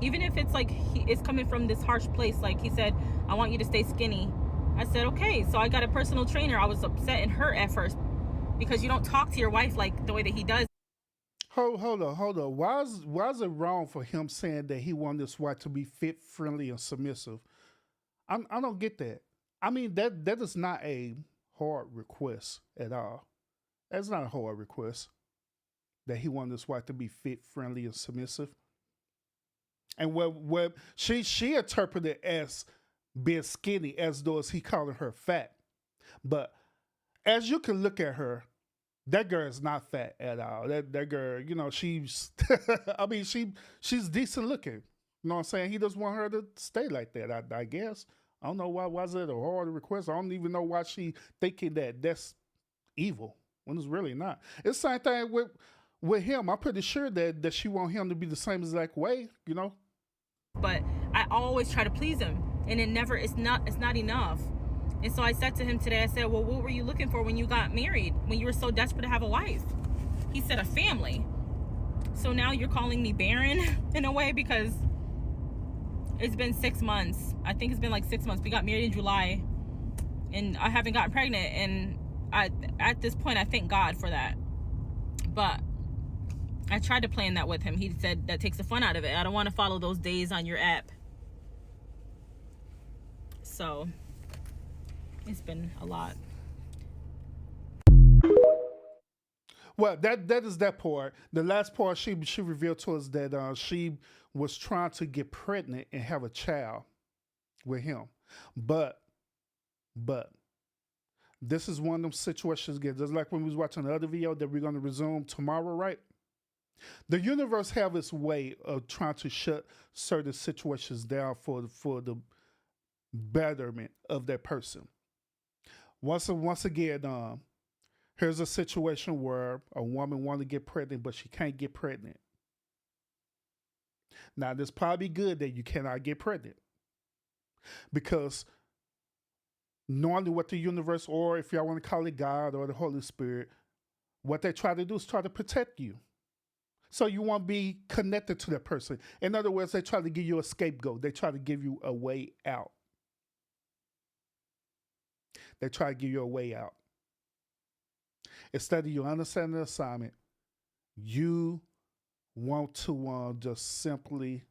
Even if it's like it's coming from this harsh place. Like, he said, I want you to stay skinny. I said, okay. So I got a personal trainer. I was upset and hurt at first because you don't talk to your wife like the way that he does. Hold on. Why is it wrong for him saying that he wanted his wife to be fit, friendly, and submissive? I don't get that. I mean, that is not a hard request at all. That's not a hard request that he wanted his wife to be fit, friendly, and submissive. And what she interpreted it as being skinny, as though as he calling her fat. But as you can look at her, that girl is not fat at all. That girl, she's I mean she's decent looking. You know what I'm saying? He doesn't want her to stay like that, I guess. I don't know why was it a hard request. I don't even know why she thinking that that's evil when it's really not. It's the same thing with him. I'm pretty sure that she want him to be the same exact way, But I always try to please him, and it's not enough. And so I said to him today, I said, well, what were you looking for when you got married, when you were so desperate to have a wife? He said, a family. So now you're calling me barren in a way, because it's been 6 months. I think it's been like 6 months. We got married in July, and I haven't gotten pregnant. And at this point, I thank God for that. But I tried to plan that with him. He said that takes the fun out of it. I don't want to follow those days on your app. So it's been a lot. Well, that is that part. The last part she revealed to us that she was trying to get pregnant and have a child with him, but this is one of them situations again, just like when we was watching the other video that we're going to resume tomorrow, right? The universe have its way of trying to shut certain situations down for the betterment of that person. Once again, here's a situation where a woman wants to get pregnant, but she can't get pregnant. Now, it's probably good that you cannot get pregnant, because normally what the universe, or if y'all want to call it God or the Holy Spirit, what they try to do is try to protect you. So you won't be connected to that person. In other words, they try to give you a scapegoat. They try to give you a way out. They try to give you a way out. Instead of you understanding the assignment, you want to just simply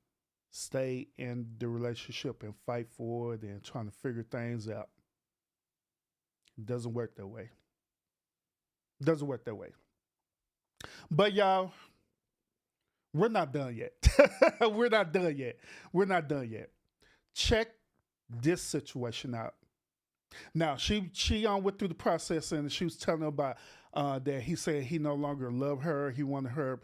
stay in the relationship and fight for it and trying to figure things out. It doesn't work that way. It doesn't work that way. But y'all, we're not done yet. We're not done yet. We're not done yet. Check this situation out. Now, she went through the process, and she was telling about that he said he no longer loved her. He wanted her.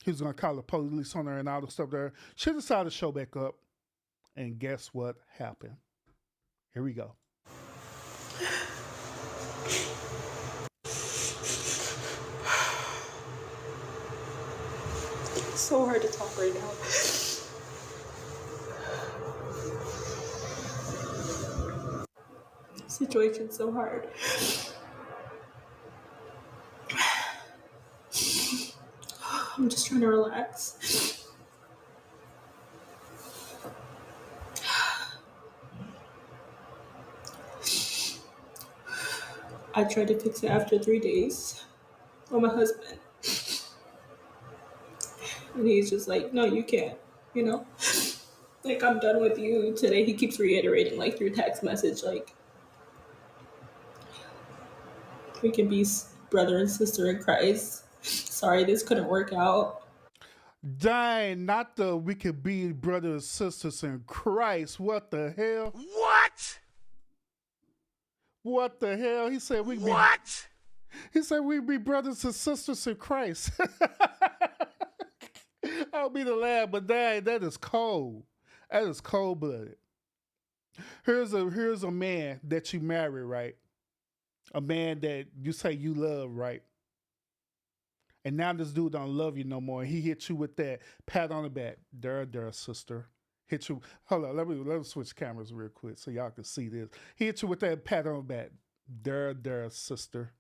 He was gonna call the police on her and all the stuff there. She decided to show back up, and guess what happened? Here we go. It's so hard to talk right now. Situation's so hard. I'm just trying to relax. I tried to fix it after 3 days with my husband. And he's just like, no, you can't, you know? Like, I'm done with you. Today he keeps reiterating, like, through text message, like, we can be brother and sister in Christ. Sorry, this couldn't work out. Dang, not the we could be brothers and sisters in Christ. What the hell? What? What the hell? He said we be. What? He said we be brothers and sisters in Christ. I'll be the lad, but dang, that is cold. That is cold blooded. Here's a man that you marry, right? A man that you say you love, right? And now this dude don't love you no more. He hit you with that pat on the back. There, sister. Hit you. Hold on, let me switch cameras real quick so y'all can see this. He hit you with that pat on the back. There, sister.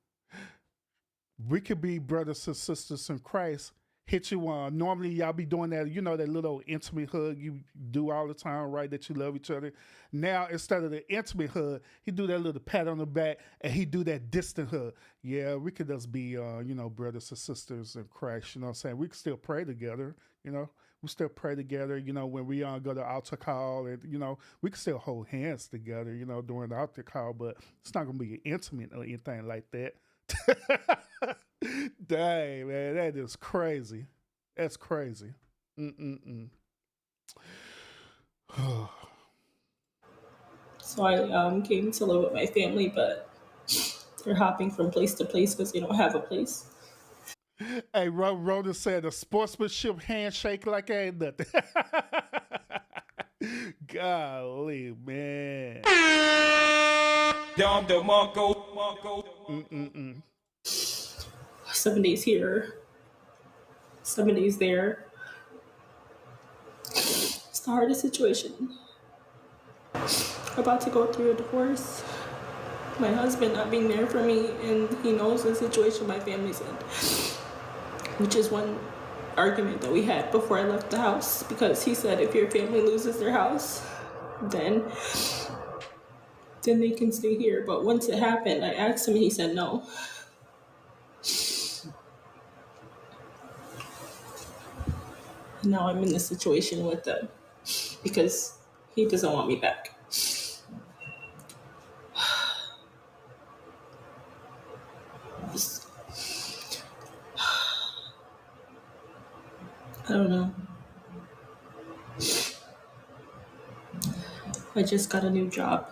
We could be brothers and sisters in Christ. Hit you on. Normally y'all be doing that, that little intimate hug you do all the time, right? That you love each other. Now, instead of the intimate hug, he do that little pat on the back, and he do that distant hug. Yeah, we could just be, brothers and sisters in Christ. You know what I'm saying? We can still pray together. we still pray together. You know, when we go to altar call, and we can still hold hands together. During the altar call, but it's not gonna be intimate or anything like that. Dang, man, that is crazy. That's crazy. Mm-mm-mm. So I came to live with my family, but they're hopping from place to place because they don't have a place. Hey, Rhoda said a sportsmanship handshake like ain't nothing. Golly, man. Mm-mm-mm. 7 days here, 7 days there. It's the hardest situation. About to go through a divorce. My husband not being there for me, and he knows the situation my family's in, which is one argument that we had before I left the house, because he said if your family loses their house, then they can stay here. But once it happened, I asked him and he said no. And now I'm in this situation with them because he doesn't want me back. I don't know. I just got a new job.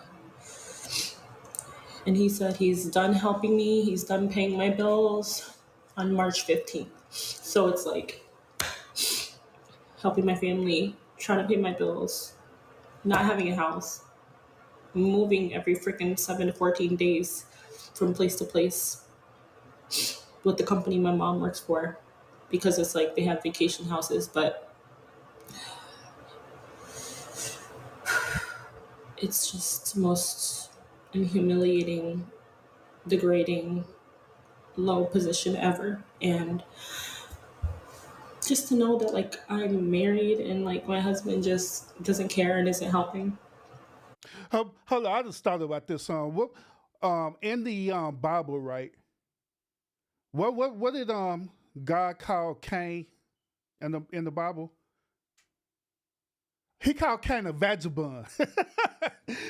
And he said he's done helping me. He's done paying my bills on March 15th. So it's like helping my family, trying to pay my bills, not having a house, moving every freaking 7 to 14 days from place to place with the company my mom works for, because it's like they have vacation houses, but it's just the most humiliating, degrading, low position ever. And just to know that like I'm married and like my husband just doesn't care and isn't helping. Hold on, I just thought about this. What in the Bible, right? What did God call Cain in the Bible? He called Cain a vagabond.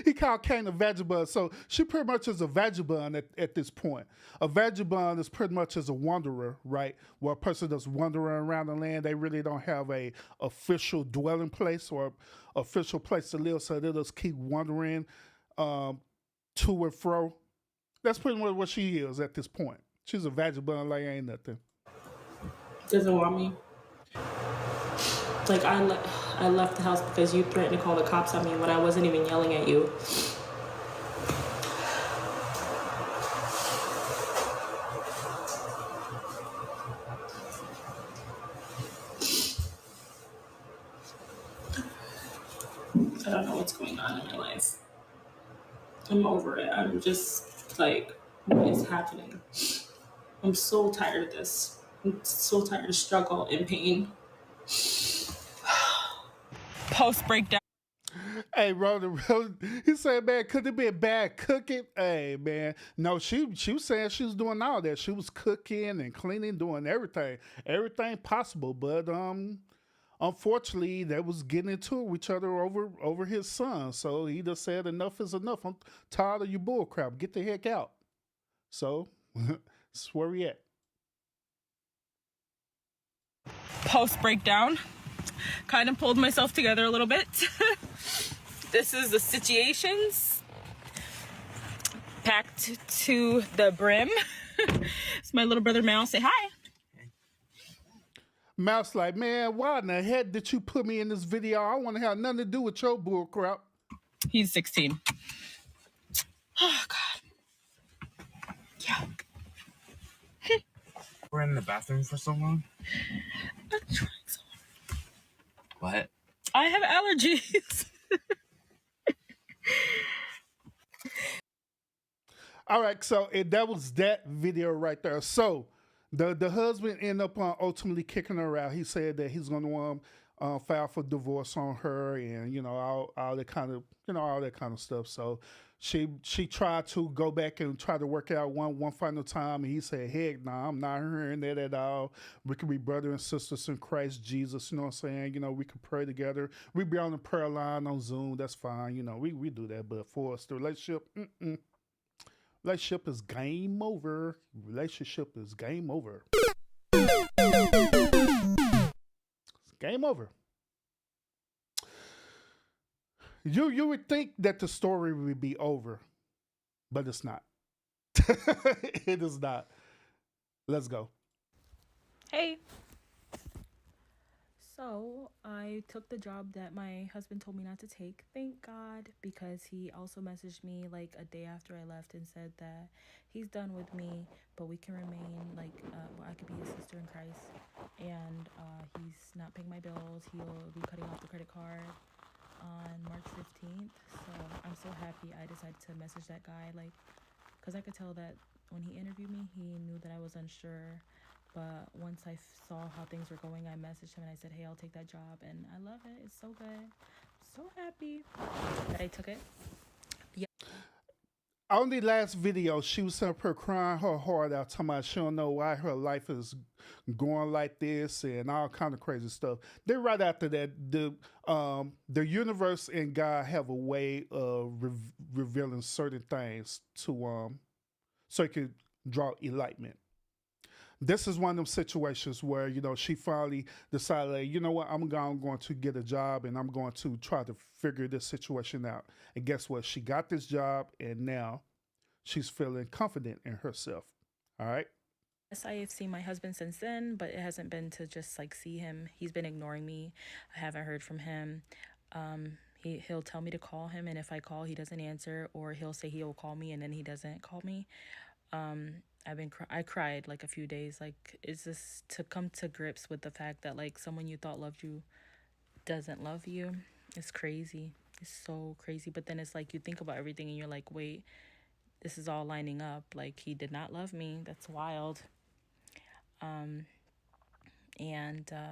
He called Cain a vagabond. So she pretty much is a vagabond at this point. A vagabond is pretty much as a wanderer, right? Where a person that's wandering around the land, they really don't have a official dwelling place or official place to live, so they just keep wandering to and fro. That's pretty much what she is at this point. She's a vagabond like ain't nothing. Doesn't want me. Like I left the house because you threatened to call the cops on me when I wasn't even yelling at you. I don't know what's going on in my life. I'm over it. I'm just like, what is happening? I'm so tired of this. I'm so tired of struggle and pain. Post breakdown. Hey, Rhoda, he said, man, could it be a bad cooking? Hey, man. No, she was saying she was doing all that. She was cooking and cleaning, doing everything possible. But unfortunately, they was getting into it with each other over his son. So he just said, enough is enough. I'm tired of your bull crap. Get the heck out. So that's where we at. Post breakdown. Kind of pulled myself together a little bit. This is the situations packed to the brim. It's my little brother Mal. Say hi. Mouse like, man, why in the heck did you put me in this video? I want to have nothing to do with your bull crap. He's 16. Oh, God. Yeah. We're in the bathroom for so long. I'm trying so hard. What? I have allergies. All right, so that was that video right there. So the husband ended up ultimately kicking her out. He said that he's going to filed for divorce on her, and all that kind of all that kind of stuff. So she tried to go back and try to work out one final time, and he said, "Heck, nah, I'm not hearing that at all. We can be brother and sisters in Christ Jesus. You know what I'm saying? We can pray together. We be on the prayer line on Zoom. That's fine. We do that. But for us, the relationship, relationship is game over. Relationship is game over. Game over." You would think that the story would be over, but it's not. It is not. Let's go. Hey. So I took the job that my husband told me not to take. Thank God, because he also messaged me like a day after I left and said that he's done with me, but we can remain like, I could be his sister in Christ, and he's not paying my bills. He'll be cutting off the credit card on March 15th. So I'm so happy I decided to message that guy, like, because I could tell that when he interviewed me, he knew that I was unsure. But once I saw how things were going, I messaged him and I said, "Hey, I'll take that job." And I love it. It's so good. So happy that I took it. On the last video, she was up here crying her heart out, talking about she don't know why her life is going like this and all kind of crazy stuff. Then right after that, the universe and God have a way of revealing certain things to so it could draw enlightenment. This is one of them situations where she finally decided, like, you know what, I'm going to get a job and I'm going to try to figure this situation out. And guess what? She got this job and now she's feeling confident in herself. All right. Yes, I have seen my husband since then, but it hasn't been to just like see him. He's been ignoring me. I haven't heard from him. He'll tell me to call him, and if I call, he doesn't answer, or he'll say he will call me and then he doesn't call me. I cried like a few days. Like, it's just to come to grips with the fact that like someone you thought loved you doesn't love you. It's crazy. It's so crazy. But then it's like you think about everything and you're like, wait, this is all lining up. Like, he did not love me. That's wild.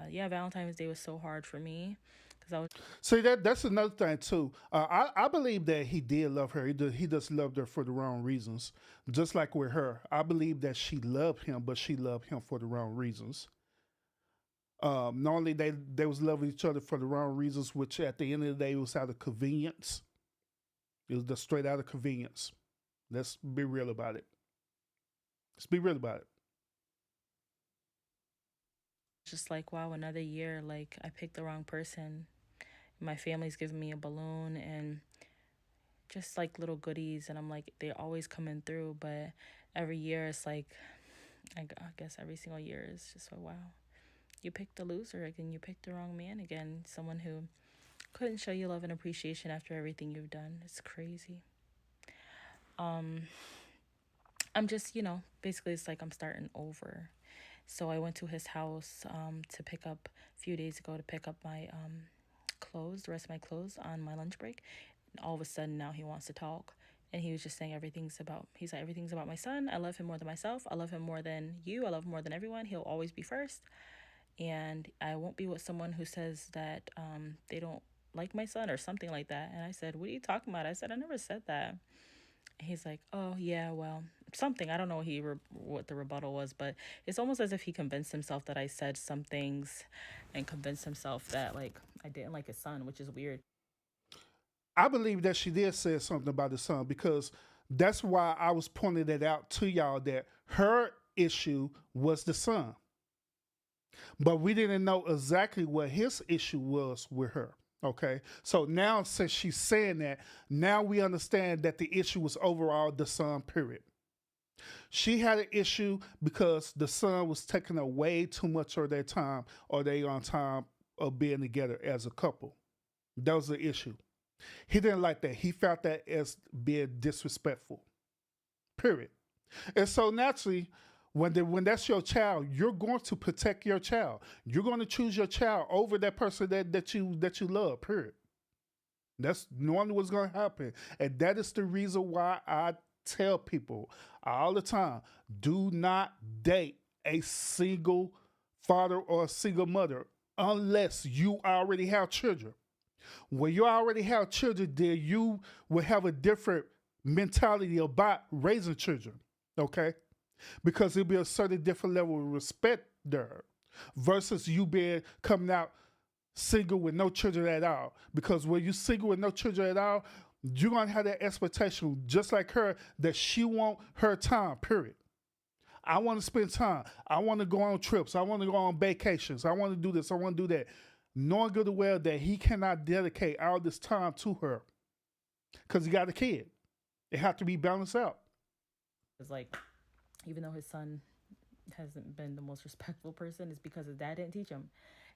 Yeah, Valentine's Day was so hard for me because I was. See, that's another thing too. I believe that he did love her. He just loved her for the wrong reasons. Just like with her, I believe that she loved him, but she loved him for the wrong reasons. Normally they was loving each other for the wrong reasons, which at the end of the day was out of convenience. It was just straight out of convenience. Let's be real about it. Let's be real about it. Just like, wow, another year. Like, I picked the wrong person. My family's giving me a balloon and just like little goodies, and I'm like, they're always coming through, but every year it's like, I guess every single year is just like, wow, you picked the loser again. You picked the wrong man again. Someone who couldn't show you love and appreciation after everything you've done. It's crazy. I'm just, basically it's like I'm starting over. So I went to his house to pick up a few days ago to pick up my clothes, the rest of my clothes on my lunch break. And all of a sudden now he wants to talk. And he was just saying everything's about my son. I love him more than myself. I love him more than you. I love him more than everyone. He'll always be first. And I won't be with someone who says that they don't like my son or something like that. And I said, what are you talking about? I said, I never said that. He's like, oh yeah, well, something. I don't know what the rebuttal was, but it's almost as if he convinced himself that I said some things and convinced himself that like I didn't like his son, which is weird. I believe that she did say something about the son, because that's why I was pointing it out to y'all that her issue was the son. But we didn't know exactly what his issue was with her. Okay, so now since she's saying that, now we understand that the issue was overall the son, period. She had an issue because the son was taking away too much of their time or their on time of being together as a couple. That was the issue. He didn't like that. He felt that as being disrespectful, period. And so naturally, when that's your child, you're going to protect your child. You're going to choose your child over that person that you love, period. That's normally what's going to happen. And that is the reason why I tell people all the time, do not date a single father or a single mother unless you already have children. When you already have children, then you will have a different mentality about raising children, okay? Because there'll be a certain different level of respect there versus you being coming out single with no children at all. Because when you single with no children at all, you're gonna have that expectation, just like her, that she want her time, period. I want to spend time. I want to go on trips. I want to go on vacations. I want to do this. I want to do that. Knowing good and well that he cannot dedicate all this time to her because he got a kid. It has to be balanced out. It's like, even though his son hasn't been the most respectful person, it's because his dad didn't teach him.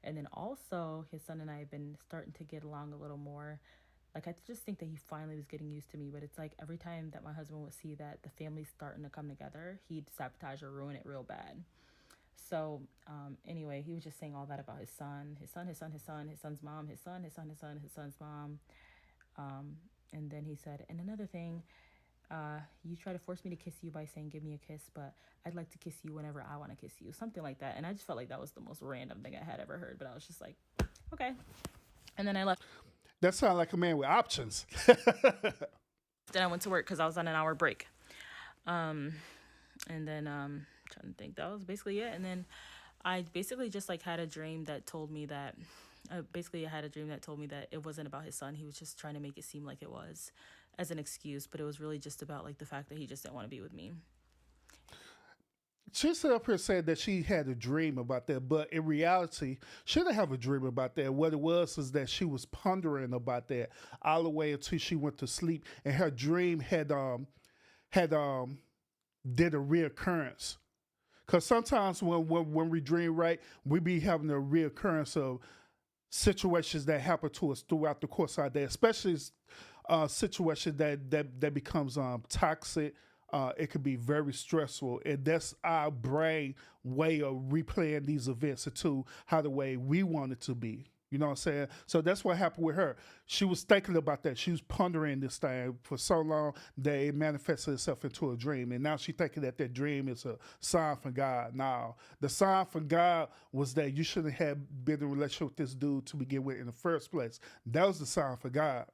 And then also, his son and I have been starting to get along a little more. Like, I just think that he finally was getting used to me. But it's like every time that my husband would see that the family's starting to come together, he'd sabotage or ruin it real bad. So anyway, he was just saying all that about his son, his son's mom, his son's mom. And then he said, and another thing, you try to force me to kiss you by saying, give me a kiss, but I'd like to kiss you whenever I want to kiss you. Something like that. And I just felt like that was the most random thing I had ever heard. But I was just like, okay. And then I left. That sounds like a man with options. Then I went to work because I was on an hour break. And then trying to think, that was basically it. And then I basically just like had a dream that told me that it wasn't about his son. He was just trying to make it seem like it was as an excuse, but it was really just about like the fact that he just didn't want to be with me. She sat up here saying that she had a dream about that, but in reality, she didn't have a dream about that. What it was is that she was pondering about that all the way until she went to sleep, and her dream had did a reoccurrence. Because sometimes when we dream, right, we be having a reoccurrence of situations that happen to us throughout the course of our day, especially situations that becomes toxic. It could be very stressful, and that's our brain way of replaying these events into how the way we want it to be. You know what I'm saying? So that's what happened with her. She was thinking about that. She was pondering this thing for so long that it manifested itself into a dream. And now she's thinking that dream is a sign from God. Now, the sign from God was that you shouldn't have been in a relationship with this dude to begin with in the first place. That was the sign for God.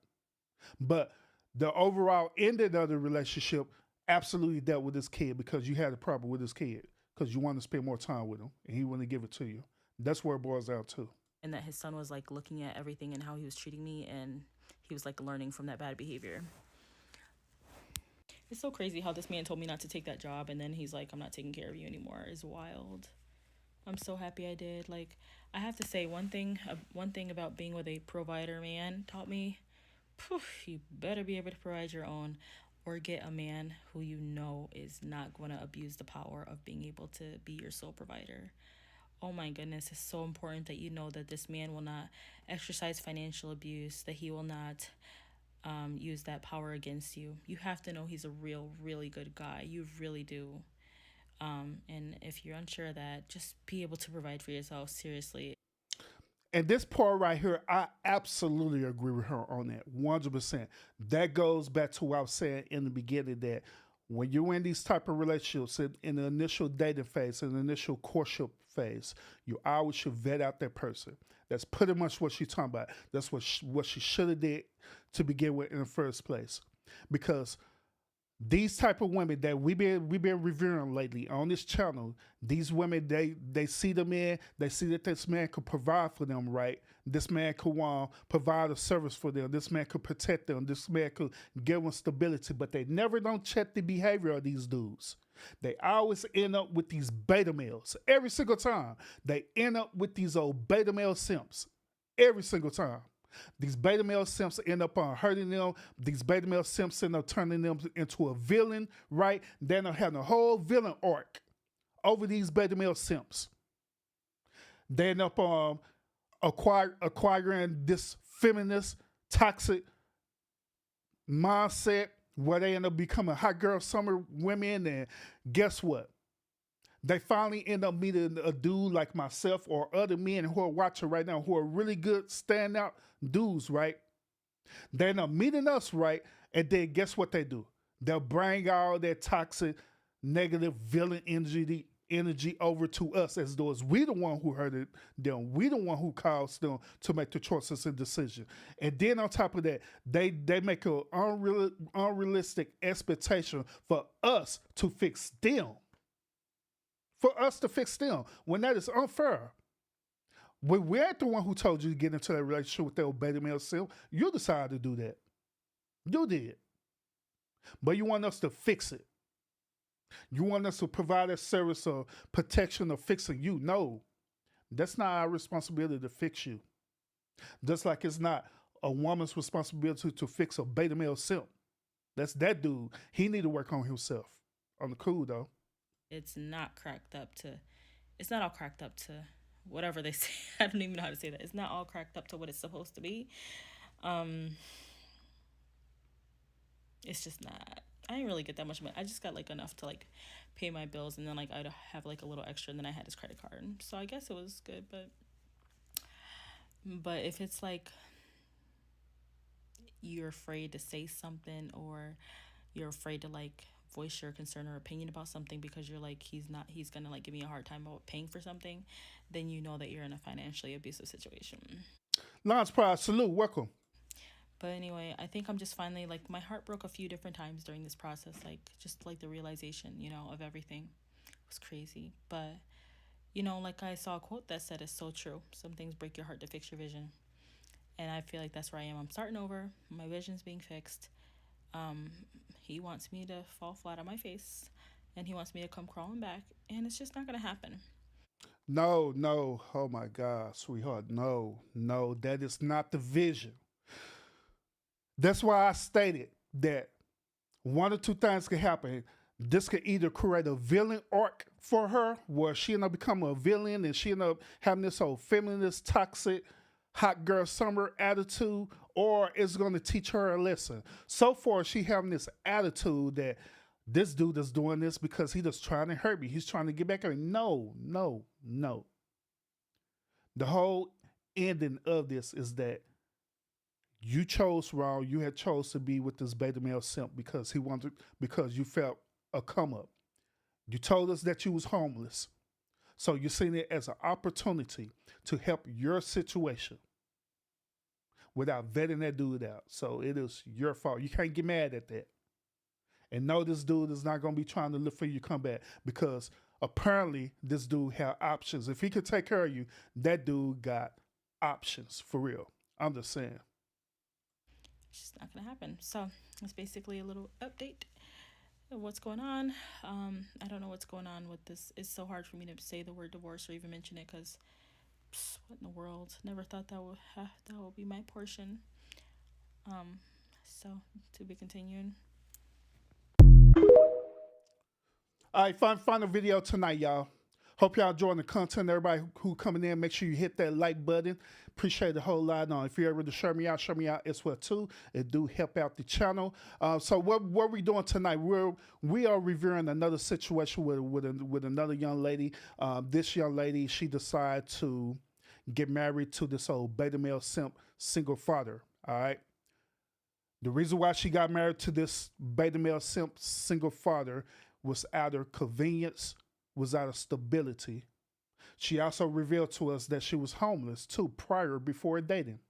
But the overall ending of the relationship absolutely dealt with this kid because you had a problem with this kid because you wanted to spend more time with him and he wouldn't give it to you. That's where it boils down to. And that his son was like looking at everything and how he was treating me, and he was like learning from that bad behavior. It's so crazy how this man told me not to take that job, and then he's like, I'm not taking care of you anymore. It's wild. I'm so happy I did. Like, I have to say one thing about being with a provider man taught me, you better be able to provide your own, or get a man who you know is not going to abuse the power of being able to be your sole provider. Oh my goodness, it's so important that you know that this man will not exercise financial abuse, that he will not use that power against you. You have to know he's a really good guy. You really do. And if you're unsure of that, just be able to provide for yourself, seriously. And this part right here, I absolutely agree with her on that, 100%. That goes back to what I was saying in the beginning, that when you're in these type of relationships, in the initial dating phase, in the initial courtship phase, you always should vet out that person. That's pretty much what she's talking about. That's what she should have did to begin with in the first place. Because these type of women that we've been reviewing lately on this channel, these women, they see the man, they see that this man could provide for them, right? This man could provide a service for them. This man could protect them. This man could give them stability, but they never don't check the behavior of these dudes. They always end up with these beta males. Every single time, they end up with these old beta male simps. Every single time. These beta male simps end up hurting them. These beta male simps end up turning them into a villain, right? Then they're having a whole villain arc over these beta male simps. They end up acquiring this feminist, toxic mindset where they end up becoming hot girl summer women, and guess what? They finally end up meeting a dude like myself or other men who are watching right now who are really good standout dudes, right? They end up meeting us, right? And then guess what they do? They'll bring all that toxic, negative, villain energy energy over to us as though it's we the one who hurted them, we the one who caused them to make the choices and decisions. And then on top of that, they make an unrealistic expectation for us to fix them. For us to fix them, when that is unfair. When we ain't the one who told you to get into that relationship with that beta male self, you decided to do that. You did. But you want us to fix it. You want us to provide a service of protection of fixing you. No, that's not our responsibility to fix you. Just like it's not a woman's responsibility to fix a beta male simp. That's that dude. He need to work on himself. On the cool though. It's not all cracked up to whatever they say. I don't even know how to say that. It's not all cracked up to what it's supposed to be. It's just not. I didn't really get that much money. I just got like enough to like pay my bills, and then like I'd have like a little extra, and then I had his credit card. So I guess it was good, but if it's like you're afraid to say something, or you're afraid to like voice your concern or opinion about something because you're like he's gonna like give me a hard time about paying for something, then you know that you're in a financially abusive situation. Lance Pride, salute, welcome. But anyway, I think I'm just finally like my heart broke a few different times during this process, like just like the realization, of everything was crazy. But like I saw a quote that said it's so true. Some things break your heart to fix your vision. And I feel like that's where I am. I'm starting over. My vision's being fixed. He wants me to fall flat on my face, and he wants me to come crawling back, and it's just not gonna happen. No, oh my God, sweetheart, no, that is not the vision. That's why I stated that one or two things could happen. This could either create a villain arc for her, where she end up becoming a villain and she end up having this whole feminist, toxic, hot girl summer attitude, or it's going to teach her a lesson. So far, she having this attitude that this dude is doing this because he just trying to hurt me. He's trying to get back at me. No. The whole ending of this is that you chose wrong. You had chose to be with this beta male simp because you felt a come up. You told us that you was homeless. So you're seeing it as an opportunity to help your situation without vetting that dude out. So it is your fault. You can't get mad at that. And no, this dude is not going to be trying to look for you to come back, because apparently this dude had options. If he could take care of you, that dude got options for real. I'm just saying. It's just not going to happen. So it's basically a little update of what's going on. I don't know what's going on with this. It's so hard for me to say the word divorce or even mention it, because what in the world? Never thought that would be my portion. So to be continued. All right, final video tonight, y'all. Hope y'all enjoying the content. Everybody who coming in, make sure you hit that like button. Appreciate it a whole lot. If you're able to show me out as well too. It do help out the channel. So what we doing tonight? We are reviewing another situation with another young lady. This young lady, she decided to get married to this old beta male simp single father. All right. The reason why she got married to this beta male simp single father was out of convenience, was out of stability. She also revealed to us that she was homeless too before dating.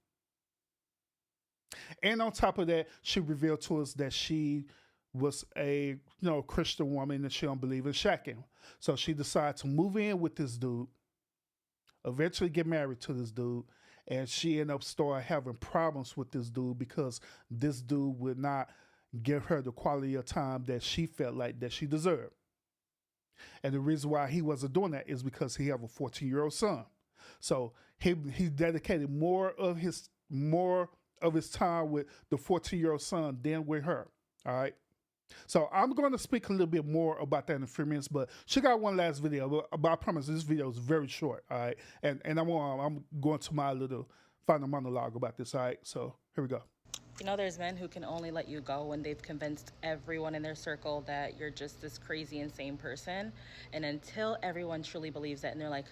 And on top of that, she revealed to us that she was a Christian woman and she don't believe in shacking. So she decided to move in with this dude, eventually get married to this dude, and she ended up starting having problems with this dude because this dude would not give her the quality of time that she felt like that she deserved. And the reason why he wasn't doing that is because he have a 14-year-old son. So he dedicated more of his time with the 14-year-old son than with her. All right. So I'm going to speak a little bit more about that in a few minutes, but she got one last video. But I promise this video is very short. All right. And I'm going to my little final monologue about this. All right. So here we go. There's men who can only let you go when they've convinced everyone in their circle that you're just this crazy, insane person. And until everyone truly believes that and they're like,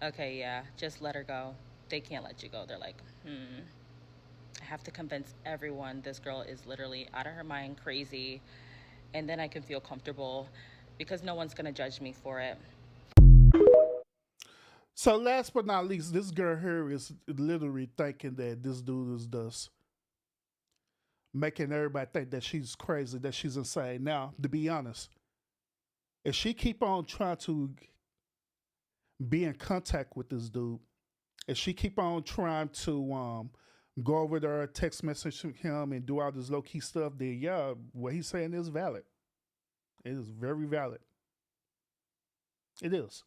okay, yeah, just let her go, they can't let you go. They're like, I have to convince everyone this girl is literally out of her mind, crazy. And then I can feel comfortable because no one's going to judge me for it. So last but not least, this girl here is literally thinking that this dude is just making everybody think that she's crazy, that she's insane. Now, to be honest, if she keep on trying to be in contact with this dude, if she keep on trying to go over there, text message him, and do all this low key stuff, then yeah, what he's saying is valid. It is very valid. It is.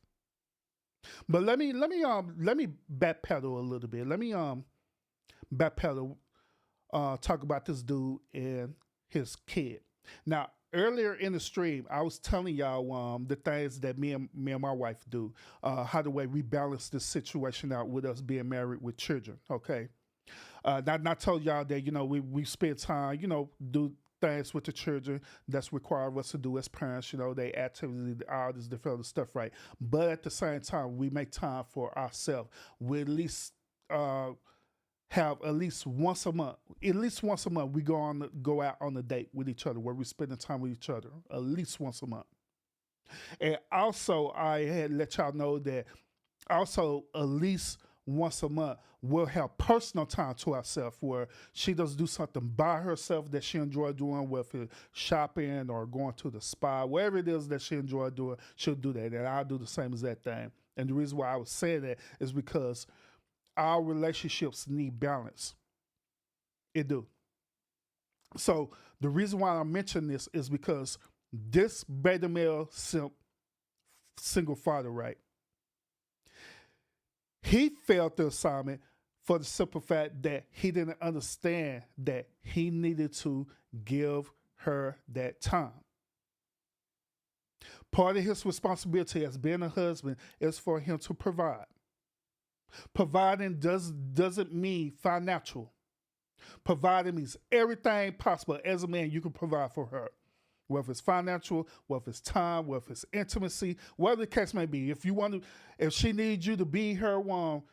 But let me backpedal a little bit. Let me backpedal, talk about this dude and his kid. Now, earlier in the stream, I was telling y'all the things that me and my wife do, how the way we balance this situation out with us being married with children. Okay, not told y'all that we spend time do things with the children that's required of us to do as parents. They activities, all this different other stuff, right? But at the same time, we make time for ourselves. We at least have at least once a month. At least once a month, we go out on a date with each other where we're spending time with each other. At least once a month. And also, I had let y'all know that also at least once a month we'll have personal time to ourselves where she does do something by herself that she enjoy doing, whether it's shopping or going to the spa, whatever it is that she enjoy doing, she'll do that, and I'll do the same as that thing. And the reason why I was saying that is because our relationships need balance. It do. So the reason why I mention this is because this beta male single father, right? He failed the assignment for the simple fact that he didn't understand that he needed to give her that time. Part of his responsibility as being a husband is for him to provide. Providing doesn't mean financial. Providing means everything possible as a man you can provide for her. Whether it's financial, whether it's time, whether it's intimacy, whatever the case may be. If she needs you to be her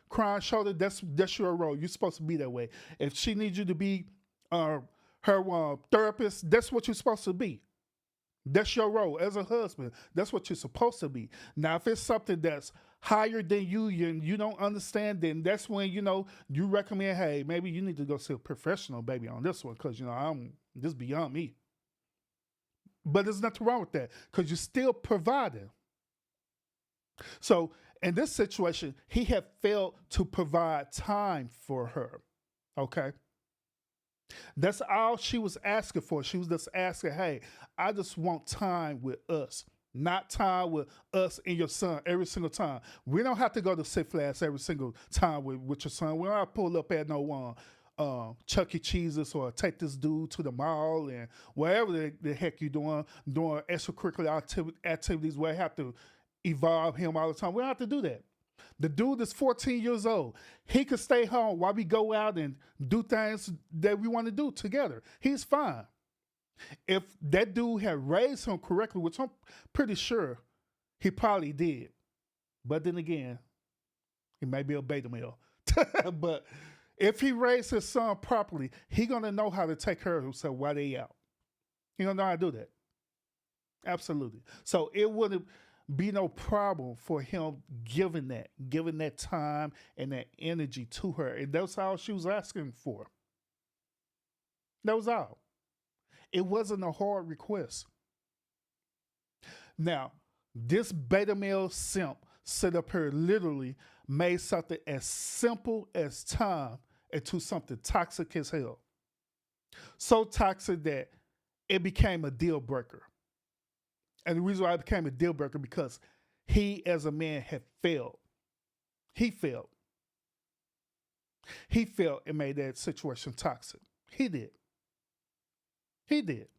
crying shoulder, that's your role. You're supposed to be that way. If she needs you to be her therapist, that's what you're supposed to be. That's your role as a husband. That's what you're supposed to be. Now, if it's something that's higher than you and you don't understand, then that's when you recommend, hey, maybe you need to go see a professional, baby, on this one, because I'm this beyond me. But there's nothing wrong with that because you're still providing. So in this situation, he had failed to provide time for her. Okay. That's all she was asking for. She was just asking, hey, I just want time with us, not time with us and your son every single time. We don't have to go to Six Flags every single time with your son. We don't have to pull up at no Chuck E. Cheese's or take this dude to the mall and wherever the heck you're doing extracurricular activities where you have to evolve him all the time. We don't have to do that. The dude is 14 years old. He could stay home while we go out and do things that we want to do together. He's fine. If that dude had raised him correctly, which I'm pretty sure he probably did. But then again, he may be a beta male. But if he raised his son properly, he gonna know how to take care of himself while they out. He gonna know how to do that. Absolutely. So it wouldn't be no problem for him giving that time and that energy to her. And that's all she was asking for. That was all. It wasn't a hard request. Now, this beta male simp set up here literally made something as simple as time into something toxic as hell. So toxic that it became a deal breaker. And the reason why it became a deal breaker because he as a man had failed. He failed. He failed and made that situation toxic. He did. He did.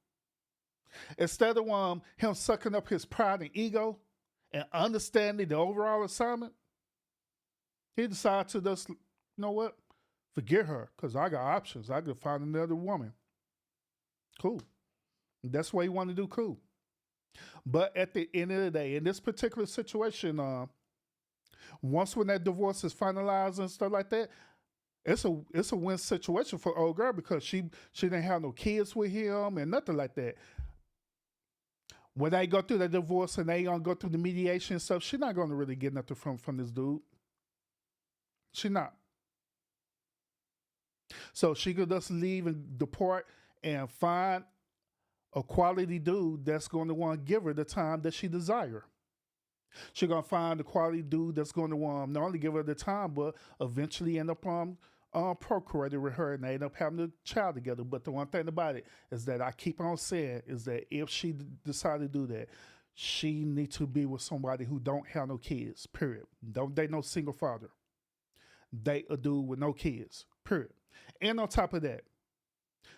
Instead of him sucking up his pride and ego and understanding the overall assignment, he decided to just, you know what? Forget her, because I got options. I could find another woman. Cool. That's what he wanted to do, cool. But at the end of the day, in this particular situation, once when that divorce is finalized and stuff like that, it's a win situation for old girl because she didn't have no kids with him and nothing like that. When they go through the divorce and they gonna go through the mediation and stuff, she's not gonna really get nothing from this dude. She not. So she could just leave and depart and find a quality dude that's going to want to give her the time that she desire. She's gonna find a quality dude that's going to not only give her the time, but eventually end up procreating with her, and they end up having a child together. But the one thing about it is that I keep on saying is that if she decide to do that, she needs to be with somebody who don't have no kids. Period. Don't date no single father. Date a dude with no kids. Period. And on top of that,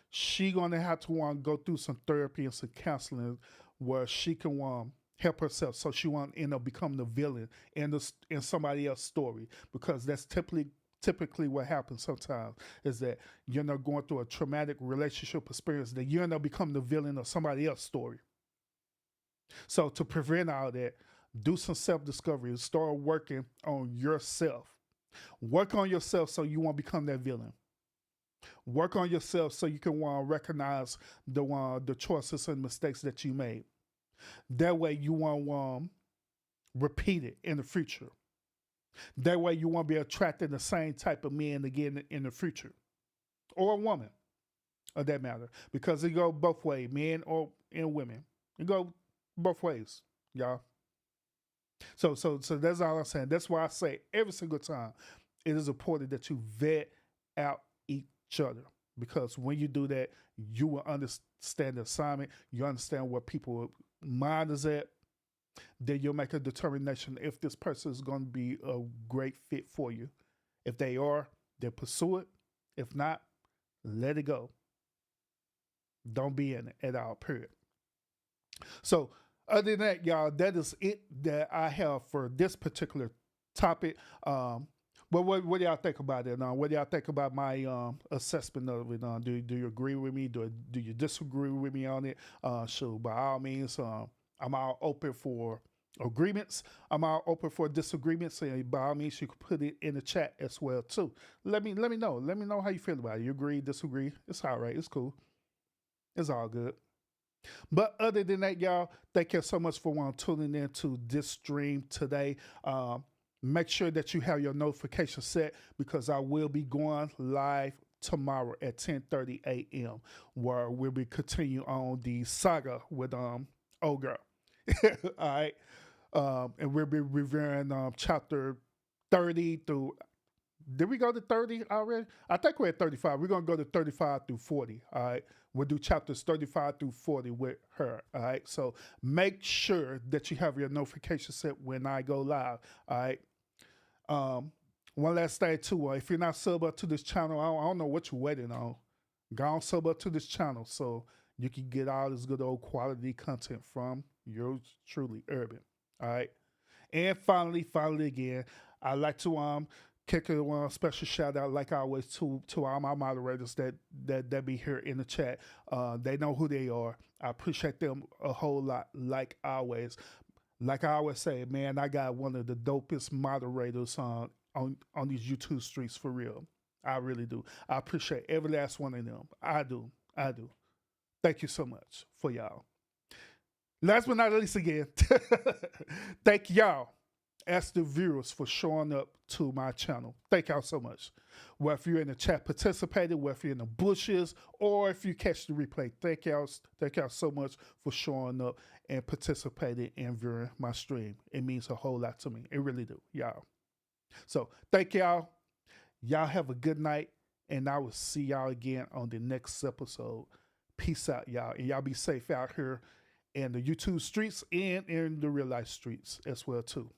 she gonna have to want to go through some therapy and some counseling where she can help herself, so she won't end up becoming the villain in somebody else's story, because that's typically what happens sometimes is that you're not going through a traumatic relationship experience, that you end up becoming the villain of somebody else's story. So to prevent all that, do some self-discovery and start working on yourself. Work on yourself so you won't become that villain. Work on yourself so you can recognize the choices and mistakes that you made. That way you won't repeat it in the future. That way you won't be attracting the same type of men again in the future, or a woman, of that matter, because it go both ways, men and women. It go both ways, y'all. So that's all I'm saying. That's why I say every single time it is important that you vet out each other, because when you do that, you will understand the assignment. You understand where people's mind is at. Then you'll make a determination if this person is going to be a great fit for you. If they are, then pursue it. If not, let it go. Don't be in it at all, period. So other than that, y'all, that is it that I have for this particular topic. But what do y'all think about it? What do y'all think about my assessment of it? Do you agree with me? Do you disagree with me on it? So by all means, I'm all open for agreements. I'm all open for disagreements. And by all means, you can put it in the chat as well too. Let me know. Let me know how you feel about it. You agree, disagree? It's all right. It's cool. It's all good. But other than that, y'all, thank you so much for tuning in to this stream today. Make sure that you have your notifications set, because I will be going live tomorrow at 10:30 a.m. where we'll be continuing on the saga with old girl. All right. And we'll be reviewing chapter 30 through. Did we go to 30 already? I think we're at 35. We're going to go to 35 through 40. All right. We'll do chapters 35 through 40 with her. All right. So make sure that you have your notification set when I go live. All right. One last thing too. If you're not sub up to this channel, I don't know what you're waiting on. Go on sub up to this channel so you can get all this good old quality content from yours truly, Urban. All right. And finally again, I'd like to kick a special shout out, like always, to all my moderators that be here in the chat. They know who they are. I appreciate them a whole lot, like always. Like I always say, man, I got one of the dopest moderators on these YouTube streets, for real. I really do. I appreciate every last one of them. I do. Thank you so much for y'all. Last but not least again, thank y'all as the viewers for showing up to my channel. Thank y'all so much. Whether you're in the chat participating, whether you're in the bushes, or if you catch the replay, thank y'all so much for showing up and participating and viewing my stream. It means a whole lot to me. It really do, y'all. So thank y'all. Y'all have a good night, and I will see y'all again on the next episode. Peace out, y'all. And y'all be safe out here in the YouTube streets and in the real life streets as well too.